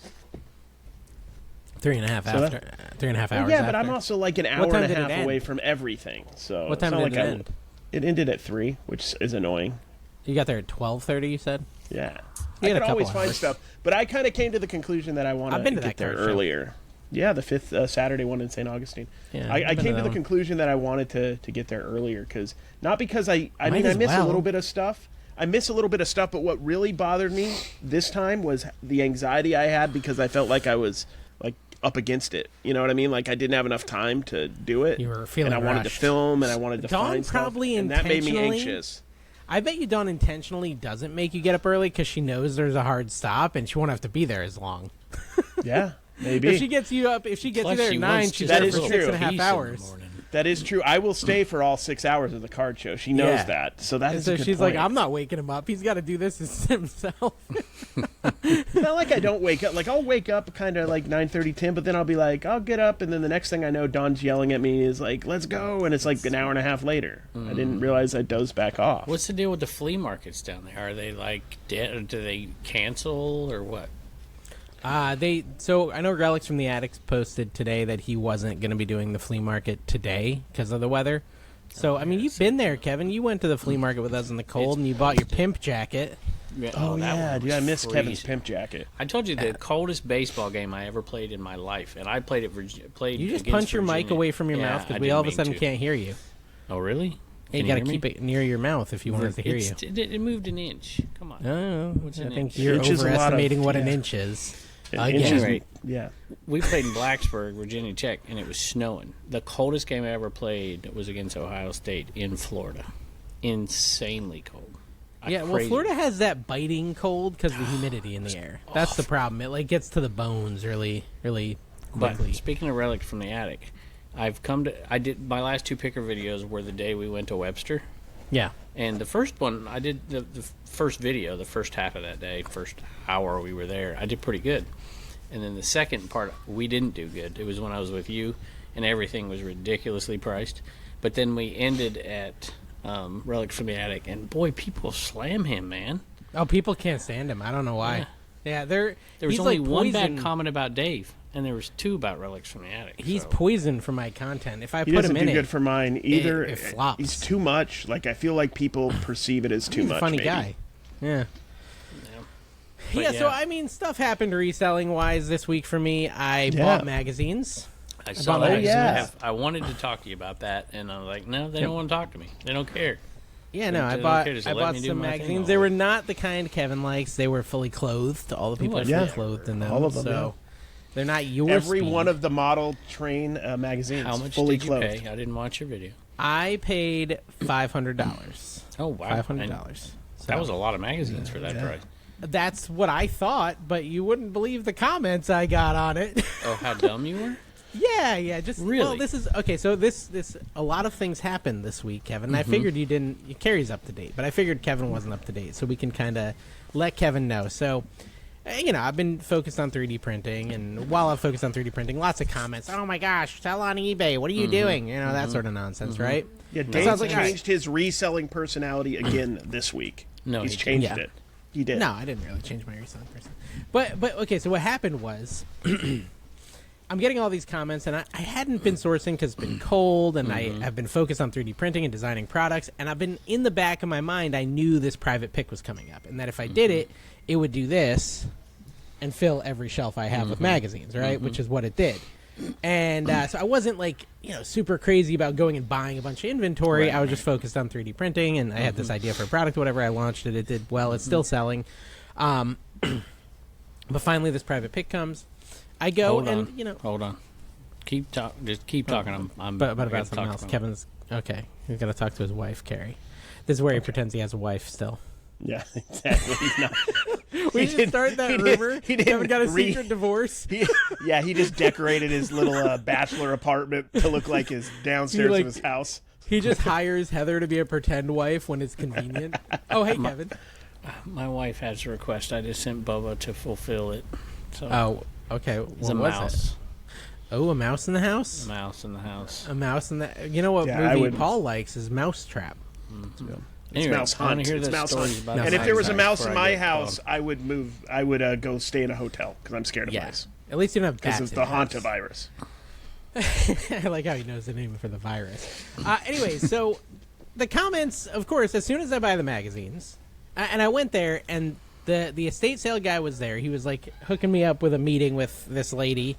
3.5 So after 3.5 hours. Yeah, but after. I'm also like an What hour time and a did it half end? away from everything. So What time it's not did like it end? It ended at 3, which is annoying. You got there at 12:30. You said. Yeah, You I had a could always couple find hours. stuff, but I kind of came to the conclusion that I want I've been to get that there card show. earlier. Yeah, the 5th Saturday one in St. Augustine. Yeah, I I've been came to to the that one. conclusion that I wanted to get there earlier because not because I Might mean I as miss well. a little bit of stuff. I miss a little bit of stuff, but what really bothered me this time was the anxiety I had because I felt like I was like up against it. You know what I mean? Like I didn't have enough time to do it. You were feeling and I wanted to rushed. film and I wanted to Dawn find stuff, probably and that made me intentionally- anxious. I bet you Dawn intentionally doesn't make you get up early because she knows there's a hard stop and she won't have to be there as long. Yeah, maybe. If she gets you up, if she gets you there at 9, she's That there is for true. 6.5 hours. That is true. I will stay for all 6 hours of the card show. She knows Yeah. that. So that And is so a good she's point. like, I'm not waking him up. He's got to do this himself. It's not like I don't wake up. Like I'll wake up kind of like 9:30, 10, but then I'll be like, I'll get up, and then the next thing I know, Dawn's yelling at me is like, "Let's go!" And it's like an hour and a half later. I didn't realize I dozed back off. What's the deal with the flea markets down there? Are they like dead? Or do they cancel or what? So I know Relics from the Attics posted today that he wasn't going to be doing the flea market today because of the weather. So I mean, you've been there, Kevin. You went to the flea market with us in the cold, and you bought your pimp jacket. Yeah, Oh that yeah, one dude, I was missed Kevin's freezing. pimp jacket. I told you the coldest baseball game I ever played in my life, and I played played. You just against punch your mic Virginia. away from your Yeah, mouth I because we didn't all of a mean sudden to. can't hear you. Oh really? You got to keep it near your mouth if you want us to hear you. It moved an inch. Come on. Oh, What's I an think inch? you're Inch is a lot of- overestimating what an yeah. inch is. Inches- Again. Right. Yeah. We played in Blacksburg, Virginia Tech, and it was snowing. The coldest game I ever played was against Ohio State in Florida. Insanely cold. Yeah, well, Crazy. Florida has that biting cold because of the humidity in the air. That's the problem. It like gets to the bones really, really quickly. But speaking of relics from the attic, I did my last 2 picker videos were the day we went to Webster. Yeah. And the first one, I did the first video, the first half of that day, first hour we were there, I did pretty good. And then the second part, we didn't do good. It was when I was with you, and everything was ridiculously priced. But then we ended at Relics from the Attic, and boy, people slam him, man. Oh, people can't stand him. I don't know why. Yeah, There was he's only like one bad poison. comment about Dave, and there was 2 about Relics from the Attic. He's so. poison for my content. If I He put doesn't him in do it, good for mine either. it flops. He's too much. Like I feel like people perceive it as too he's much. a funny maybe. guy. Yeah. But Yeah, so I mean, stuff happened reselling wise this week for me. I Yeah. bought magazines. I saw bought that. magazines. I wanted to talk to you about that, and I was like, no, they don't want to talk to me. They don't care. Yeah, no, They I don't bought care, just I let bought me do some my thing magazines. all They the were way. not the kind Kevin likes. They were fully clothed. All the people are Yeah. fully clothed in them. All of them, So they're not your Every speed. one of the model train magazines. How much fully did you clothed. pay? I didn't watch your video. I paid $500. Oh wow, $500. That was a lot of magazines for that Yeah. price. That's what I thought, but you wouldn't believe the comments I got on it. Oh, how dumb you were! yeah. Just Really? Well, this is okay. So this a lot of things happened this week, Kevin. I figured you didn't. Carrie's up to date, but I figured Kevin wasn't up to date, so we can kind of let Kevin know. So. I've been focused on 3D printing, and while I've focused on 3D printing, lots of comments. Oh my gosh, sell on eBay. What are you doing? That sort of nonsense, right? Yeah, That Dave sounds like changed his reselling personality again this week. No, he's he changed didn't. it. He did. No, I didn't really change my reselling person. But okay, so what happened was I'm getting all these comments, and I hadn't been sourcing because it's been cold, and I have been focused on 3D printing and designing products, and I've been in the back of my mind, I knew this private pick was coming up, and that if I did it, it would do this and fill every shelf I have with magazines, right? Which is what it did. And so I wasn't like, super crazy about going and buying a bunch of inventory. Right, I was just focused on 3D printing, and I had this idea for a product, whatever. I launched it. It did well. It's still selling. But finally, this private pick comes. I go Hold on. Just keep talking. But about something else. Kevin's okay. He's got to talk to his wife, Carrie. This is where he pretends he has a wife still. Yeah, exactly. He's not. We just start that rumor. Kevin got a secret divorce. He just decorated his little bachelor apartment to look like his downstairs of his house. He just hires Heather to be a pretend wife when it's convenient. Oh, hey, Kevin. My wife has a request. I just sent Bubba to fulfill it. So Oh, okay. it's a mouse. Oh, a mouse in the house? A mouse in the house. A mouse in the... You know what movie Paul likes is Mousetrap. Yeah. It's Anyway, Mouse I wanna Hunt. hear It's the Mouse stories Hunt. about And the if there was a mouse mouse in before I my get house, called. I would move. I would go stay in a hotel because I'm scared of mice. At least you don't have Because bats of in the your house. hantavirus. I like how he knows the name for the virus. Anyway, so the comments, of course, as soon as I buy the magazines, and I went there, and the estate sale guy was there. He was like hooking me up with a meeting with this lady,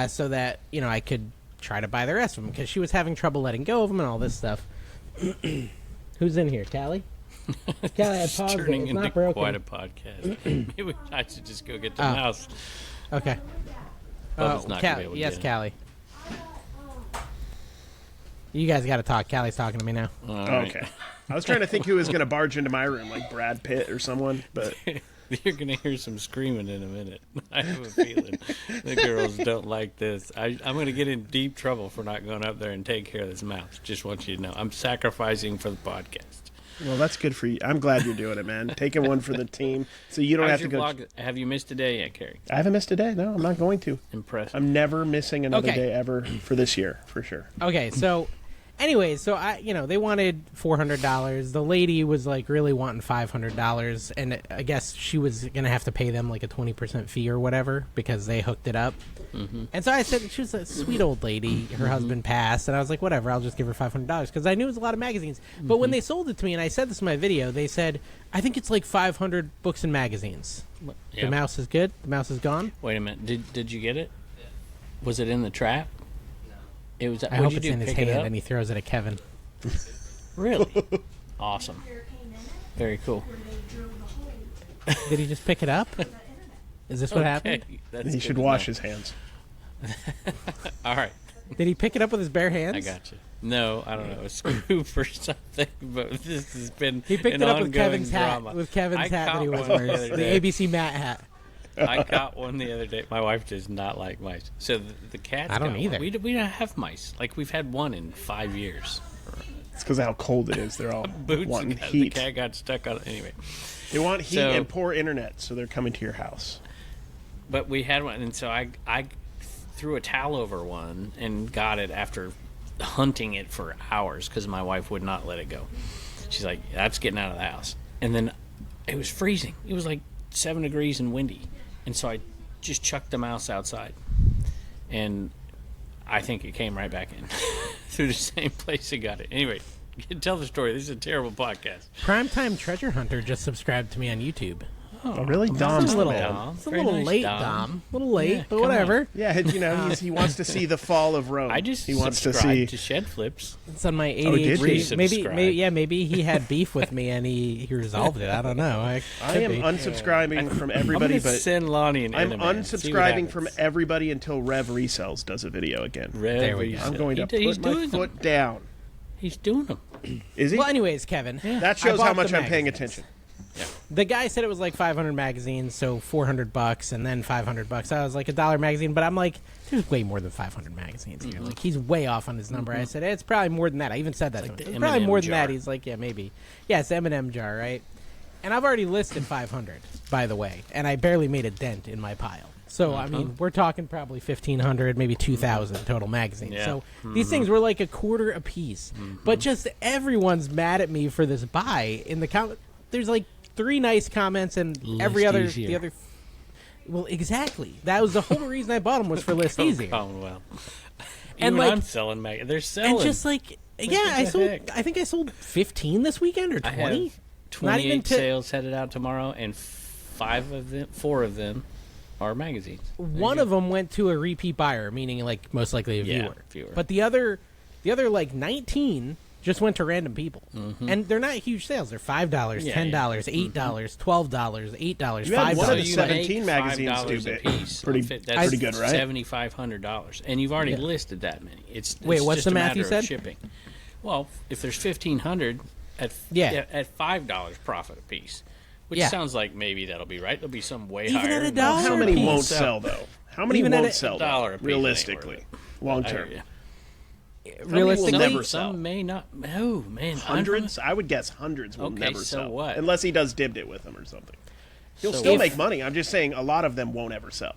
so that I could try to buy the rest of them because she was having trouble letting go of them and all this stuff. Who's in here, Callie? Callie, I paused it. Turning It's into not broken. quite a podcast. Maybe I should just go get the mouse. Okay. Bubba's not gonna be able to yes, get it. Callie. You guys got to talk. Callie's talking to me now. All right. Okay. I was trying to think who was going to barge into my room, like Brad Pitt or someone, but You're going to hear some screaming in a minute. I have a feeling the girls don't like this. I'm going to get in deep trouble for not going up there and take care of this mouse. Just want you to know. I'm sacrificing for the podcast. well, that's good for you. I'm glad you're doing it, man. Taking one for the team, so you don't How's have to your go. vlog? Have you missed a day yet, Carrie? I haven't missed a day. No, I'm not going to. Impressive. I'm never missing another Okay. day ever for this year, for sure. Okay, so anyways, so they wanted $400. The lady was like really wanting $500, and I guess she was gonna have to pay them like a 20% fee or whatever because they hooked it up. And so I said she was a sweet old lady. Her husband passed, and I was like, whatever, I'll just give her $500 because I knew it was a lot of magazines. But when they sold it to me, and I said this in my video, they said I think it's like 500 books and magazines. Yeah. The mouse is good. The mouse is gone. Wait a minute. Did you get it? Was it in the trap? It was. I hope it's in his hand, and he throws it at Kevin. Really? Awesome. Very cool. Did he just pick it up? Is this what happened? Okay, that's He good should to wash know. his hands. All right, Did he pick it up with his bare hands? I got you. No, I don't know, a scoop or something. But this has been He picked an it up with ongoing Kevin's drama. hat. With Kevin's I hat that caught he one wears. the The other day. ABC Matt hat. I got one the other day. My wife does not like mice, so the cats. I don't got one. either. We don't have mice. Like we've had one in 5 years. It's because of how cold it is. They're all Boots. wanting The heat. cat got stuck on it anyway. They want heat So- and poor internet, so they're coming to your house. But we had one, and so I threw a towel over one and got it after hunting it for hours because my wife would not let it go. She's like, "That's getting out of the house." And then it was freezing. It was like 7 degrees and windy, and so I just chucked the mouse outside, and I think it came right back in through the same place it got it. Anyway, tell the story. This is a terrible podcast. Primetime Treasure Hunter just subscribed to me on YouTube. Oh, really? Dom's It's a little, Dom. it's a Very little nice, late, Dom. Dom. A little late, Yeah, but come on. whatever. Yeah, he wants to see the fall of Rome. I just he wants to subscribed see. to Shed Flips. It's on my Oh, did ADHD. you? Maybe he had beef with me and he resolved it. I don't know. I could am be. unsubscribing from I'm everybody, gonna but send Lonnie an I'm Enderman, see what unsubscribing from happens. everybody until Rev Resells does a video again. There we go. I'm going to He's put my doing them. foot down. He's doing them. Is he? Well, anyways, Kevin. That I shows bought how much the I'm paying magazines. attention. The guy said it was like 500 magazines, so $400 and then $500. I was like $1 magazine, but I'm like, there's way more than 500 magazines here. Like he's way off on his number. I said it's probably more than that. I even said that to him. the It's probably M&M more than that. jar. He's like, yeah, maybe. Yeah, it's M&M jar, right? And I've already listed 500, by the way, and I barely made a dent in my pile. So I mean, we're talking probably 1,500, maybe 2,000 total magazines. Yeah. So these things were like a quarter a piece. But just everyone's mad at me for this buy in the comment. There's like 3 nice comments and every List other easier. the other. Well, exactly. That was the whole reason I bought them was for list easier. Commonwealth. And, Even like- I'm selling they're selling. And just like yeah, I the sold. heck? I think I sold 15 this weekend or I 20. have 28 Not even to- sales headed out tomorrow, and 4 of them are magazines. One of them went to a repeat buyer, meaning like most likely a viewer. But the other like 19 just went to random people, and they're not huge sales. They're $5, $10, $8, $12, $8, You had one of $5. the 17 magazines do big. Pretty good, right? $7,500, and you've already listed that many. Wait, what's just the a math you matter of said? Shipping. Well, if there's 1,500 at $5 profit a piece, which sounds like maybe that'll be right. There'll be some way Even higher. at $1 How many piece. won't sell though? How many Even at won't a sell $1 a piece realistically, ain't worth long I hear term? ya. Realistically, Some never sell. Some may not. Oh man, Hundreds? I would guess hundreds will Okay, never so sell. what? Unless he does dibbed it with them or something. He'll So still if- make money. I'm just saying a lot of them won't ever sell.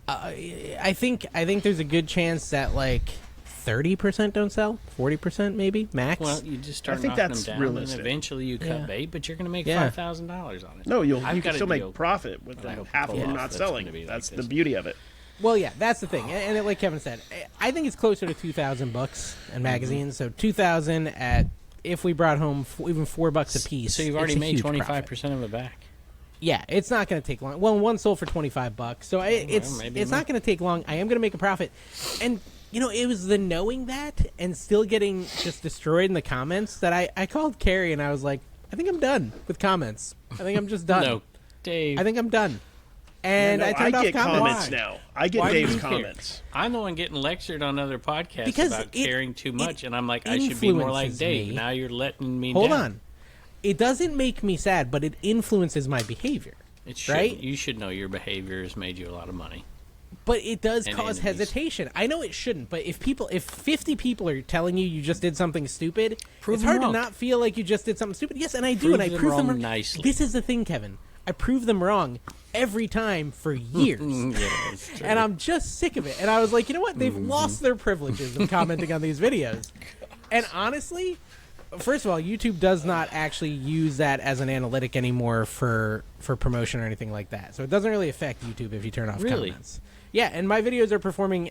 I think there's a good chance that like 30% don't sell, 40% maybe max. Well, you just start I think knocking that's them down, realistic. and eventually you cut Yeah. bait, but you're going to make Yeah. $5,000 on it. No, you I've can got a still deal make profit with that I them, hope to half of pull them off not that's selling. gonna be like That's this. the beauty of it. Well, yeah, that's the thing, and like Kevin said, I think it's closer to 2,000 books and magazines. So 2,000 at if we brought home even $4 a piece. So you've already it's a made huge 25% of it back. Yeah, it's not going to take long. Well, one sold for $25, so it's maybe it's more. not going to take long. I am going to make a profit, and it was the knowing that and still getting just destroyed in the comments that I called Carrie and I was like, I think I'm done with comments. I think I'm just done. No, Dave. I think I'm done. And No, I turned off get comments Why? now. I get Why do Dave's you care? comments. I'm the one getting lectured on other podcasts Because about it- caring too much, it and I'm like, I should be more like influences Dave. me. Now you're letting me Hold down. on. It doesn't make me sad, but it influences my behavior. It should. Right? You should know your behavior has made you a lot of money. But it does And cause enemies. hesitation. I know it shouldn't, but if 50 people are telling you just did something stupid, Prove it's them hard wrong. to not feel like you just did something stupid. Yes, and I do, Prove and I them prove them wrong wrong nicely. This is the thing, Kevin. I prove them wrong every time for years. Yeah, that's true. And I'm just sick of it. And I was like, you know what? They've lost their privileges of commenting on these videos. And honestly, first of all, YouTube does not actually use that as an analytic anymore for promotion or anything like that. So it doesn't really affect YouTube if you turn off Really? comments. Yeah, and my videos are performing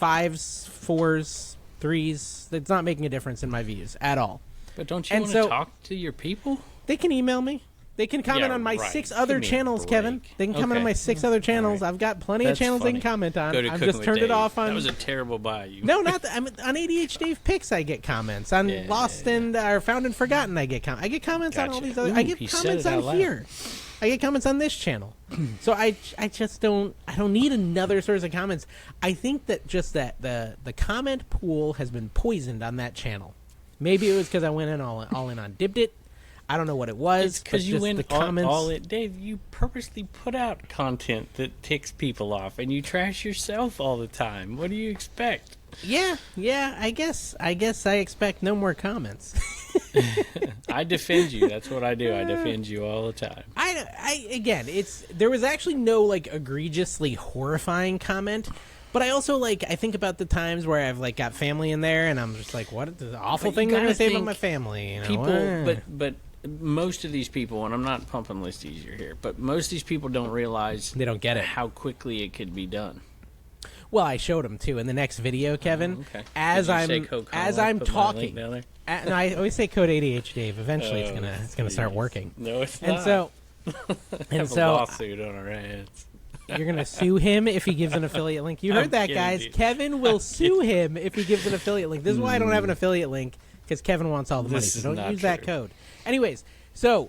5s, 4s, 3s. It's not making a difference in my views at all. But don't you and want so- to talk to your people? They can email me. They can comment Yeah, on my right. 6 Give other me a channels, Kevin. break. They can comment on Okay. my 6 other channels. right. I've got plenty That's of channels they funny. can comment on. Go to I've Cooking just with turned it Dave. off on. That was a terrible buy. You. No, not the, I'm on ADH Dave Picks. I get comments on Yeah, Lost and or Found and Forgotten. I get I get comments on all Gotcha. these other. Ooh, I get he said comments it out on loud. here. I get comments on this channel. So I just don't. I don't need another source of comments. I think that just that the comment pool has been poisoned on that channel. Maybe it was because I went in all in on Dibbed It. I don't know what it was. It's because but you just went the comments. all it, Dave. You purposely put out content that ticks people off, and you trash yourself all the time. What do you expect? Yeah. I guess I expect no more comments. I defend you. That's what I do. I defend you all the time. I again, there was actually no like egregiously horrifying comment, but I also I think about the times where I've got family in there, and I'm just like, what the awful But thing you they're gonna gotta say about think my family? You know? People, but most of these people, and I'm not pumping list easier here, but most of these people don't realize they don't get it. how quickly it could be done. Well, I showed them too in the next video, Kevin. Okay. As Did you I'm say code as Commonwealth? I'm Put my link talking, down there? and I always say code ADH Dave. Eventually, it's gonna start geez. working. No, it's And not. so, and Have a so lawsuit on our hands. you're gonna sue him if he gives an affiliate link. You heard I'm that, kidding, guys. dude. Kevin will sue him if he gives an affiliate link. This is why I don't have an affiliate link, because Kevin wants all the money. This So is don't not use that true. code. Anyways, so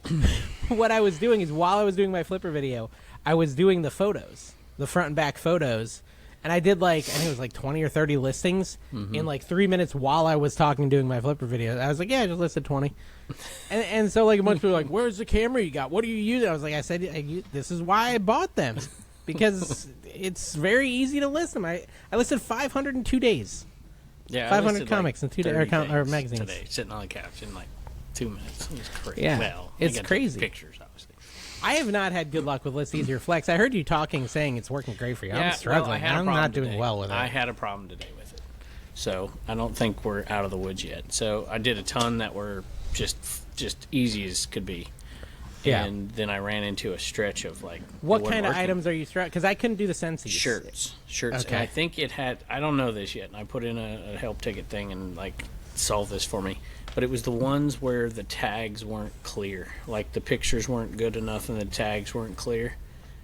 what I was doing is while I was doing my Flipper video, I was doing the photos, the front and back photos. And I did I think it was 20 or 30 listings in 3 minutes while I was talking, doing my Flipper video. I was like, yeah, I just listed 20. and so a bunch of people were like, where's the camera you got? What are you using? I was like, this is why I bought them. Because it's very easy to list them. I listed 500 in 2 days. Yeah, 500 I listed, comics in 2 days, 30 or things magazines. today, sitting on the couch in 2 minutes. It was crazy. Yeah, Well, it's I got crazy. Pictures, obviously. I have not had good luck with List Easier Flex. I heard you talking, saying it's working great for you. Yeah, I'm struggling. well, I had a I'm problem not doing today. well with it. I had a problem today with it. So I don't think we're out of the woods yet. So I did a ton that were just easy as could be. Yeah. And then I ran into a stretch of What it wasn't kind of working. items are you struggling? Because I couldn't do the Sensies. Shirts. And Okay. I think it had, I don't know this yet, and I put in a help ticket thing and solved this for me. But it was the ones where the tags weren't clear. The pictures weren't good enough and the tags weren't clear.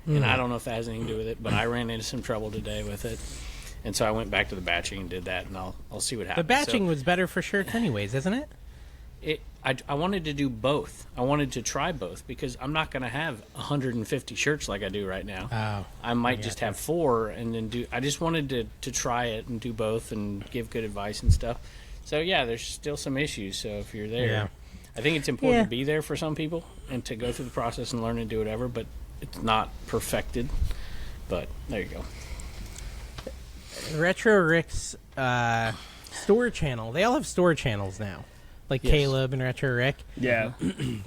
And I don't know if that has anything to do with it, but I ran into some trouble today with it. And so I went back to the batching and did that, and I'll see what happens. The batching was better for shirts anyways, isn't it? I wanted to do both. I wanted to try both because I'm not going to have 150 shirts like I do right now. Oh, I might just have 4 and then do. I just wanted to try it and do both and give good advice and stuff. So yeah, there's still some issues. So if you're there, I think it's important to be there for some people and to go through the process and learn and do whatever. But it's not perfected. But there you go. Retro Rick's store channel. They all have store channels now. Like Caleb and Retro Rick. Yeah.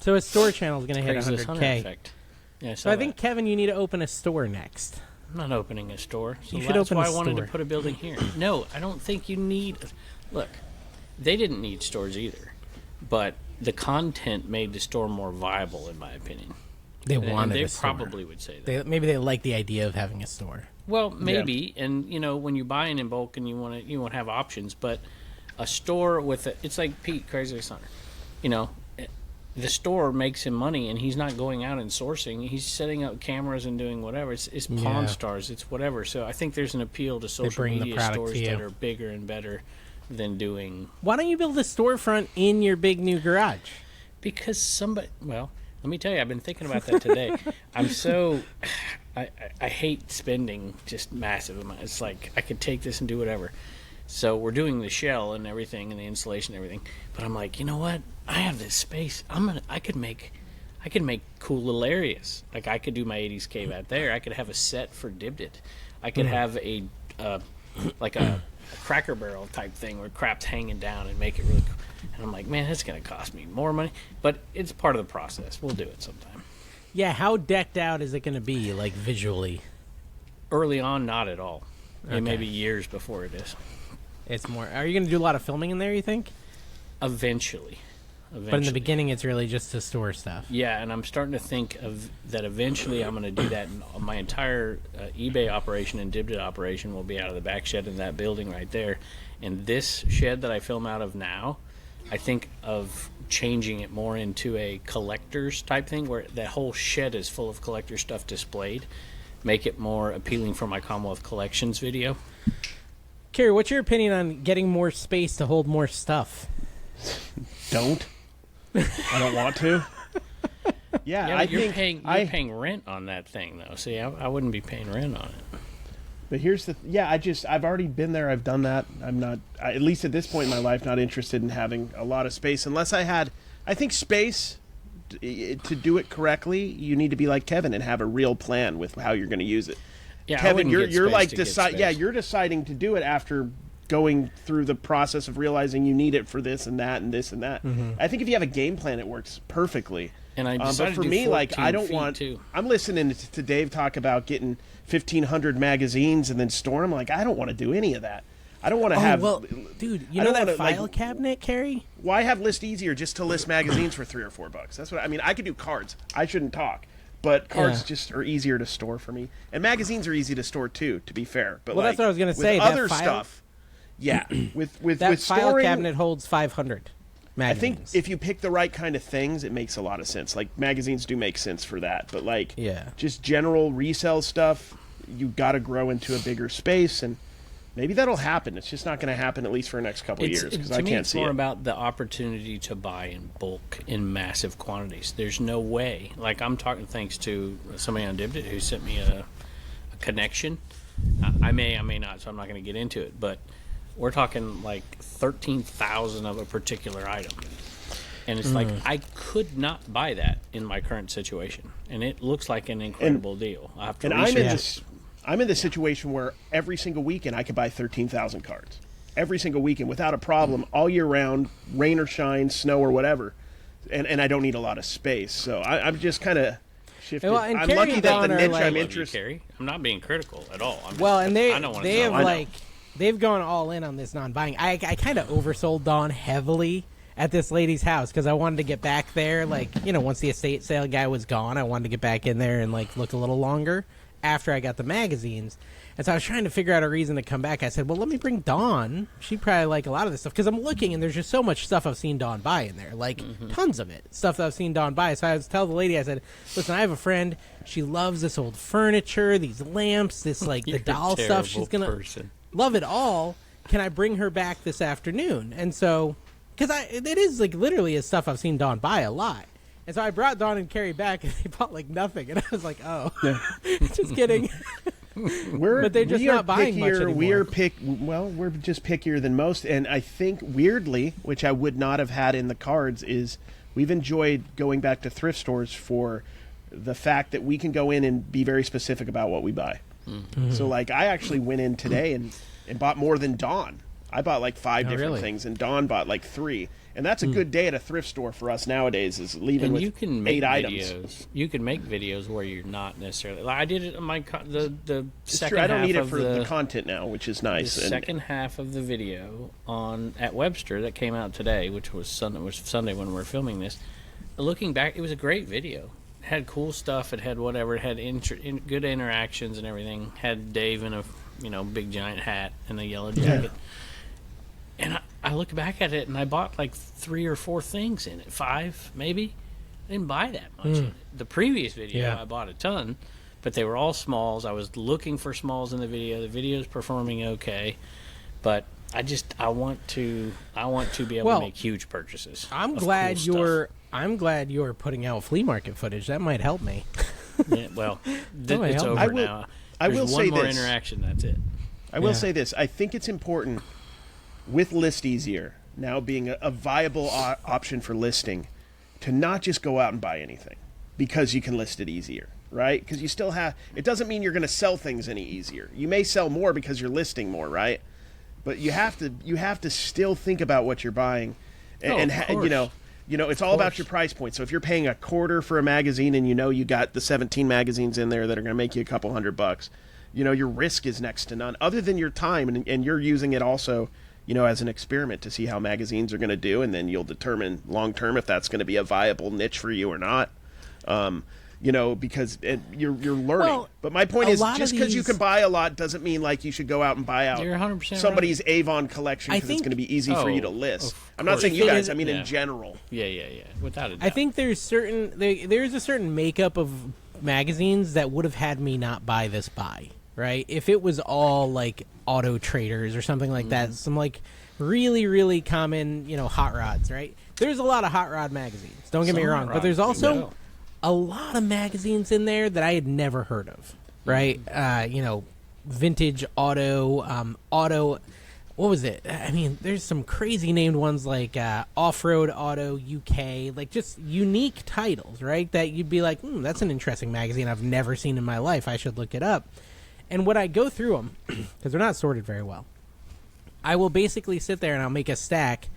So his store channel is going to hit Craigslist Hunter 100K. effect. Yeah, So I think, Kevin, you need to open a store next. I'm not opening a store. So You should that's open why a I wanted store. to put a building here. No, I don't think you need. Look, they didn't need stores either, but the content made the store more viable, in my opinion. They And wanted they a store. probably would say that. Maybe they like the idea of having a store. Well, maybe, and when you're buying in bulk and you want to have options, but a store with it's like Pete Crazy Hunter. The store makes him money, and he's not going out and sourcing. He's setting up cameras and doing whatever. It's Pawn Stars, it's whatever. So I think there's an appeal to social bring the media product stores to you. that are bigger and better than doing. Why don't you build a storefront in your big new garage? Because somebody, well, let me tell you, I've been thinking about that today. I'm so, I hate spending just massive amounts. It's like I could take this and do whatever. So we're doing the shell and everything and the installation and everything. But I'm like, you know what? I have this space. I could make cool little areas. Like I could do my 80s cave out there. I could have a set for Dibbed It. I could have a like a Cracker Barrel type thing where crap's hanging down and make it really cool. And I'm like, man, that's going to cost me more money. But it's part of the process. We'll do it sometime. Yeah, how decked out is it going to be, like visually? Early on, not at all. It may be years before it is. It's more. Are you going to do a lot of filming in there, you think? Eventually. But in the beginning, it's really just to store stuff. Yeah, and I'm starting to think of that eventually I'm going to do that. And my entire eBay operation and Dibbed It operation will be out of the back shed in that building right there. And this shed that I film out of now, I think of changing it more into a collector's type thing where that whole shed is full of collector stuff displayed. Make it more appealing for my Commonwealth collections video. Kerry, what's your opinion on getting more space to hold more stuff? Don't. I don't want to. Yeah, you're paying rent on that thing though. See, I wouldn't be paying rent on it. But here's the I've already been there. I've done that. I'm not, at least at this point in my life, not interested in having a lot of space unless I think space to do it correctly. You need to be like Kevin and have a real plan with how you're going to use it. Yeah, Kevin, you're like you're deciding to do it after going through the process of realizing you need it for this and that and this and that. Mm-hmm. I think if you have a game plan, it works perfectly. And I but for me, like I don't want. I'm listening to Dave talk about getting 1,500 magazines and then store them. Like I don't want to do any of that. I don't want to have. Well, dude, you know that file cabinet, Kerry? Why have List Easier just to list magazines for $3 or $4? That's what I mean. I could do cards. I shouldn't talk. But cards just are easier to store for me, and magazines are easy to store too. To be fair, but that's what I was going to say. Other stuff, with that file storing, cabinet holds 500 magazines. I think if you pick the right kind of things, it makes a lot of sense. Like magazines do make sense for that, but just general resale stuff, you got to grow into a bigger space, and maybe that'll happen. It's just not going to happen at least for the next couple of years because I can't see it. It's more about the opportunity to buy in bulk in massive quantities. There's no way. Like I'm talking thanks to somebody on Dibbed It who sent me a connection. I may not, so I'm not going to get into it. But we're talking like 13,000 of a particular item. And it's like I could not buy that in my current situation. And it looks like an incredible deal. I have to research. I'm in this situation where every single weekend I could buy 13,000 cards. Every single weekend without a problem, all year round, rain or shine, snow or whatever. And I don't need a lot of space. So I'm just kind of shifted. Well, and I'm Carrie lucky and that Don the are niche like- I'm interested in. I'm not being critical at all. They've gone all in on this non-buying. I kind of oversold Dawn heavily at this lady's house because I wanted to get back there. Like, once the estate sale guy was gone, I wanted to get back in there and like look a little longer after I got the magazines. And so I was trying to figure out a reason to come back. I said, well, let me bring Dawn. She'd probably like a lot of this stuff. Because I'm looking, and there's just so much stuff I've seen Dawn buy in there. Like, tons of it. Stuff that I've seen Dawn buy. So I was telling the lady, I said, listen, I have a friend. She loves this old furniture, these lamps, this, like, the doll stuff. She's going to love it all. Can I bring her back this afternoon? And so, because it is, like, literally is stuff I've seen Dawn buy a lot. And so I brought Dawn and Carrie back, and they bought, like, nothing. And I was like, oh, just kidding. But they're just not buying much anymore. We're just pickier than most, and I think weirdly, which I would not have had in the cards, is we've enjoyed going back to thrift stores for the fact that we can go in and be very specific about what we buy. So, like, I actually went in today and bought more than Dawn. I bought like 5 different things, and Dawn bought like 3. And that's a good day at a thrift store for us nowadays, is leaving with 8 items. You can make videos where you're not necessarily... Like I did it on my the second true. I half don't need it of for the content now, which is nice. The second half of the video at Webster that came out today, which was Sunday when we were filming this. Looking back, it was a great video. It had cool stuff. It had whatever. It had good interactions and everything. Had Dave in a big giant hat and a yellow jacket. Yeah. And I look back at it, and I bought like 3 or 4 things in it. 5, maybe. I didn't buy that much in it. The previous video, I bought a ton, but they were all smalls. I was looking for smalls in the video. The video's performing okay, but I want to be able to make huge purchases. I'm glad you're putting out flea market footage. That might help me. Yeah, well, it's over now. I will say one more this. Interaction. That's it. I will say this. I think it's important, with List Easier now being a viable option for listing, to not just go out and buy anything because you can list it easier, right? Because you still have... It doesn't mean you're going to sell things any easier. You may sell more because you're listing more, right? But you have to still think about what you're buying, and it's all about your price point. So if you're paying $25 for a magazine, and you got the 17 magazines in there that are going to make you a couple $100, your risk is next to none, other than your time, and you're using it also, as an experiment to see how magazines are going to do, and then you'll determine long term if that's going to be a viable niche for you or not. Because you're learning. Well, but my point is, just because you can buy a lot doesn't mean like you should go out and buy out somebody's right. Avon collection because it's going to be easy for you to list. I'm not saying you guys. I mean in general. Yeah. Without a doubt. I think there's a certain makeup of magazines that would have had me not buy this buy. Right? If it was all like Auto Traders or something like that, some like really, really common, hot rods, right? There's a lot of hot rod magazines. Don't get me wrong, but there's also a lot of magazines in there that I had never heard of, right? Vintage auto, what was it? I mean, there's some crazy named ones like Off-Road Auto UK, like just unique titles, right? That you'd be like, that's an interesting magazine I've never seen in my life. I should look it up. And when I go through them, because they're not sorted very well, I will basically sit there and I'll make a stack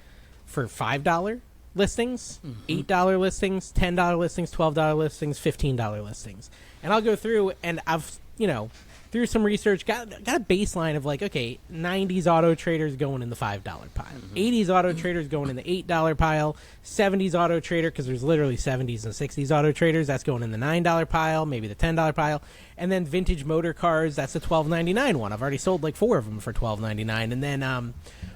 for $5 listings, $8 listings, $10 listings, $12 listings, $15 listings. And I'll go through and I've, through some research, got a baseline of like, okay, 90s Auto Traders going in the $5 pile, 80s Auto Traders going in the $8 pile, 70s Auto Trader, because there's literally 70s and 60s Auto Traders, that's going in the $9 pile, maybe the $10 pile, and then Vintage Motor Cars, that's the $12.99 one. I've already sold like 4 of them for $12.99, and then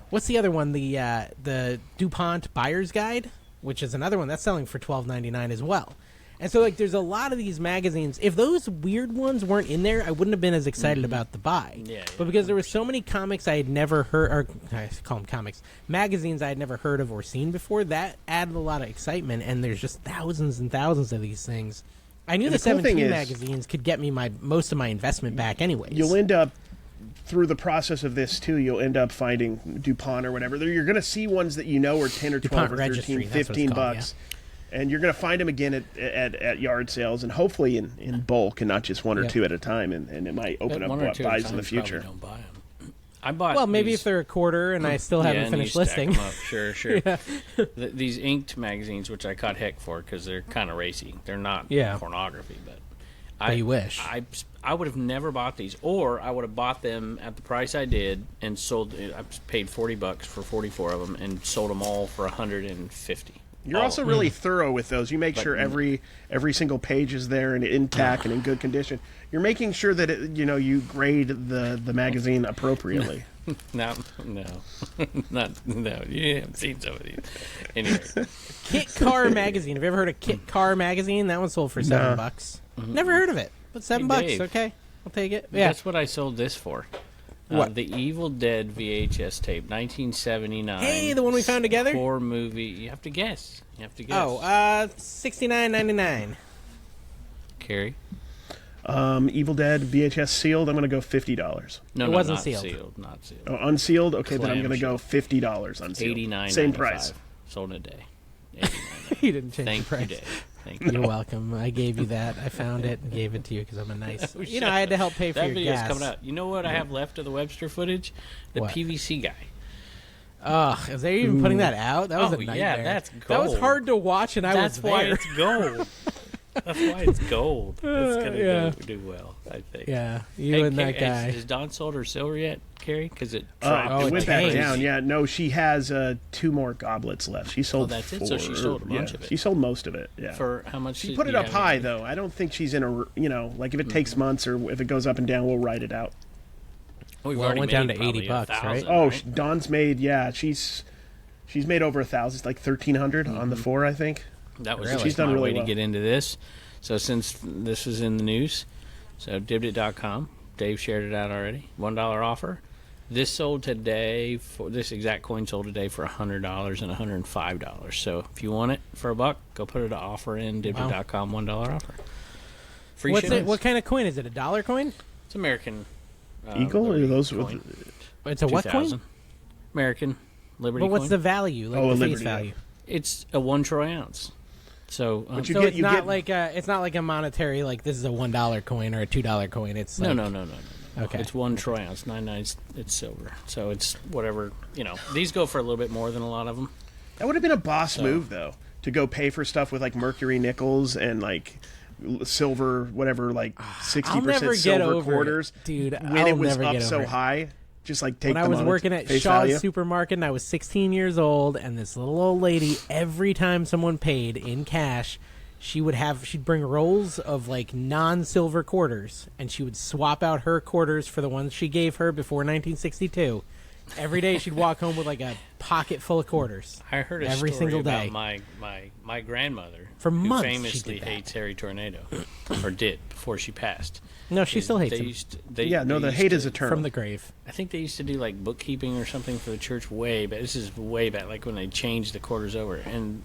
what's the other one? The DuPont Buyer's Guide, which is another one that's selling for $12.99 as well. And so, like, there's a lot of these magazines. If those weird ones weren't in there, I wouldn't have been as excited about the buy. Yeah, but because there were so many comics I had never heard, or I call them comics, magazines I had never heard of or seen before, that added a lot of excitement. And there's just thousands and thousands of these things. I knew the 17 magazines could get me most of my investment back anyways. You'll end up, through the process of this, too, you'll end up finding DuPont or whatever. You're going to see ones that are 10 or 12 or 13, 15 bucks. Yeah. And you're going to find them again at yard sales, and hopefully in bulk and not just 1 or 2 at a time, and it might open up buys in the future. Don't buy them. I bought. Well, maybe if they're a quarter and I still haven't finished listing. Sure. These inked magazines, which I caught heck for because they're kind of racy. They're not pornography, but you wish. I would have never bought these, or I would have bought them at the price I did and sold. I paid $40 for 44 of them and sold them all for $150. You're also really thorough with those. You make sure every single page is there and intact and in good condition. You're making sure that you grade the magazine appropriately. No. You haven't seen some of these. Anyway. Kit Car magazine. Have you ever heard of Kit Car magazine? That one sold for $7. Mm-hmm. Never heard of it, but $7. Dave, okay, I'll take it. Yeah, that's what I sold this for. What? The Evil Dead VHS tape, 1979. Hey, the one we found together? Horror movie. You have to guess. Oh, $69.99. Carrie? Evil Dead VHS sealed. I'm going to go $50. No, It wasn't not sealed. Not sealed. Oh, unsealed. Okay, then I'm going to go Clamshell. $50 unsealed. $89.95. Same price. Sold in a day. You didn't change Thank the price. you, Dave. Thank you. You're welcome. I gave you that. I found it and gave it to you because I'm a nice. Oh, I had to help pay for that your video's gas. coming out. You know what I have left of the Webster footage? The What? PVC guy. Ugh, is they even putting that out? That was a nightmare. Yeah, that's That was gold. hard to watch, and I That's was why there. it's gold. That's why it's gold. It's going to do well, I think. Yeah, you and that guy. Has Dawn sold her silver yet, Carrie? Because it Oh, it it went back tanked. down. Yeah, no, she has 2 more goblets left. She sold that's 4. it? So she sold a bunch of it. She sold most of it. Yeah. For how much? She put it up high though. I don't think she's in a like if it takes months or if it goes up and down, we'll write it out. We've Well, it already went down made to $80, probably right? 1,000, Oh, Dawn's made. Yeah, she's made over 1,000. It's like 1,300 on the 4, I think. That was Really? just She's done my really way well. to get into this. So since this was in the news, so dibdit.com, Dave shared it out already. $1 offer. This sold today for this exact coin sold today for $100 and $105. So if you want it for $1, go put it an offer in dibdit.com. $1 offer. Free What's shipping. it? What kind of coin is it? A dollar coin? It's American. Eagle or Liberty those coin. It's a what 2000. coin? American Liberty But what's coin. the value? Like Oh, a the face Liberty, value. It's a 1 troy ounce. So, But you So get it's you not get like it's not like a monetary like this is a $1 coin or a $2 coin. It's like, no. Okay. It's 1 troy ounce, 99. It's silver, so it's whatever. These go for a little bit more than a lot of them. That would have been a boss move though, to go pay for stuff with like mercury nickels and like silver, whatever, like 60% I'll never get silver over quarters, it, dude. when I'll it was never up get so over it. high. Just like take When I them was on working its at face Shaw's value. Supermarket and I was 16 years old, and this little old lady, every time someone paid in cash, she'd bring rolls of like non-silver quarters, and she would swap out her quarters for the ones she gave her before 1962. Every day she'd walk home with like a pocket full of quarters. I heard a every story single about day. my grandmother For who months she famously did that. hates Harry Tornado, or did before she passed. No, she still hates They him used to, The hate is eternal. from the grave. I think they used to do like bookkeeping or something for the church way back. This is way back, like when they changed the quarters over, and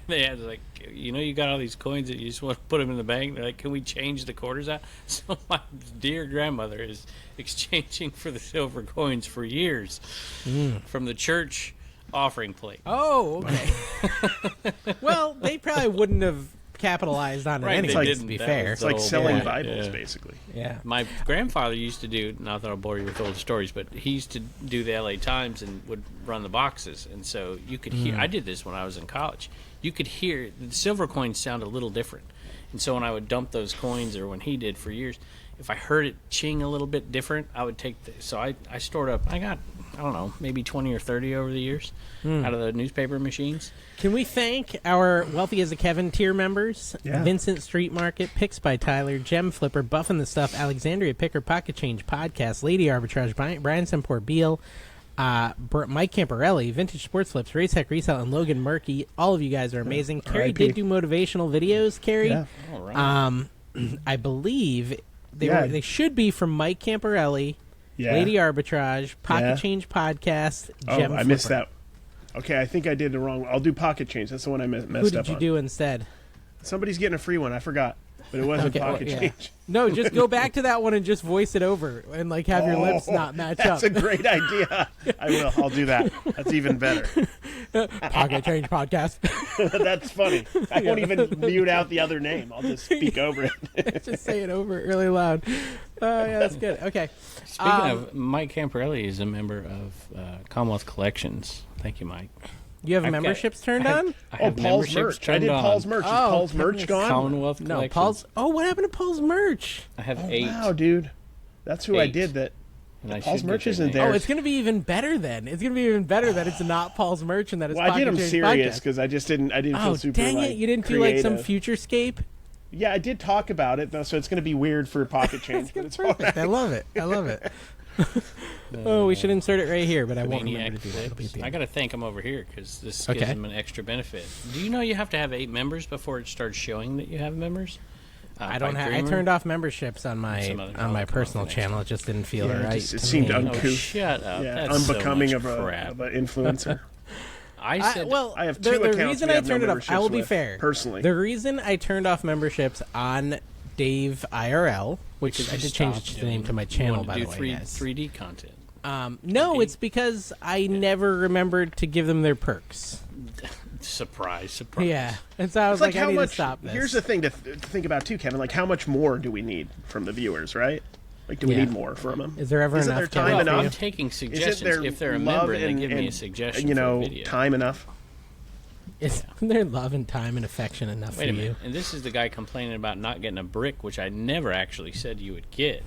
they had like, you got all these coins that you just want to put them in the bank. They're like, can we change the quarters out? So my dear grandmother is exchanging for the silver coins for years from the church offering plate. Oh, okay. Well, they probably wouldn't have capitalized on it Right, they anyway, to didn't. be That fair. It's like Oh, selling yeah, Bibles, yeah. basically. Yeah. My grandfather used to do, not that I'll bore you with old stories, but he used to do the LA Times and would run the boxes. And so you could hear, I did this when I was in college. You could hear, the silver coins sound a little different. And so when I would dump those coins, or when he did for years, if I heard it ching a little bit different, I would take so I stored up, I got, I don't know, maybe 20 or 30 over the years out of the newspaper machines. Can we thank our Wealthy as a Kevin tier members? Yeah. Vincent Street Market, Picks by Tyler, Gem Flipper, Buffin' the Stuff, Alexandria Picker, Pocket Change Podcast, Lady Arbitrage, Brian Semport Beal, Mike Camparelli, Vintage Sports Flips, Race Heck Resale, and Logan Murky. All of you guys are amazing. Carrie R.I.P. did do motivational videos, Carrie. Yeah. All right. I believe Yeah. they should be from Mike Camparelli, Yeah. Lady Arbitrage, Pocket Yeah. Change Podcast, Oh, Gem I missed Flipper. that. Okay, I think I did the wrong. I'll do Pocket Change. That's the one I messed Who did up you on. do instead? Somebody's getting a free one. I forgot, but it wasn't Okay, well, Pocket yeah. Change. No, just go back to that one and just voice it over and like have your lips not match That's up. a great idea. I will. I'll do that. That's even better. Pocket Change Podcast. That's funny. I won't even mute out the other name. I'll just speak over it. Just say it over really loud. Yeah, that's good. Okay. Speaking of, Mike Camparelli is a member of Commonwealth Collections. Thank you, Mike. You have I've got- memberships turned I have- on? I Oh, have Paul's memberships merch. I turned did on. Paul's merch. Is Oh, Paul's merch goodness. gone? Commonwealth No, Collections. what happened to Paul's merch? I have Oh, 8. wow, dude. That's who I 8. did that. And I Paul's should merch get isn't their there. Oh, it's going to be even better then. It's going to be even better that it's not Paul's merch and that it's Well, I did Pocket them Change serious Podcast. because I didn't Oh, feel super. dang it! You didn't feel like some creative. Futurescape. Yeah, I did talk about it though, so it's going to be weird for Pocket Change. But it's Perfect. I love it. I love it. Oh, we should insert it right here, but I won't Maniac remember to do that. It'll be at the I end. got to thank them over here because this Okay. gives them an extra benefit. Do you know you have to have 8 members before it starts showing that you have members? I don't by have. I Dreamer? turned off memberships on my Some other- on my I'll come personal up with channel. It just didn't feel Yeah, right. it to seemed me. uncouth. Oh, shut up. Yeah, That's unbecoming so of much an crap. influencer. I said, well, I have 2 the accounts reason we I have no turned it off. I will memberships be with, fair. personally. The reason I turned off memberships on Dave IRL, which Because I you did change stopped the name to my you channel, wanted by to the do way, guys. 3D content. No, it's because I never remembered to give them their perks. Surprise, surprise. Yeah, and so I was It's like like, I how need much. to stop this. Here's the thing to think about too, Kevin. Like, how much more do we need from the viewers, right? Like, do we Yeah. need more from them? Is there ever Isn't enough, there time Kevin, for enough? you? I'm taking Isn't suggestions. there If they're a love member and they and, give me a and, suggestion you know, for a video. time enough? Is there love and time and affection enough Wait for a you? minute. And this is the guy complaining about not getting a brick, which I never actually said you would get.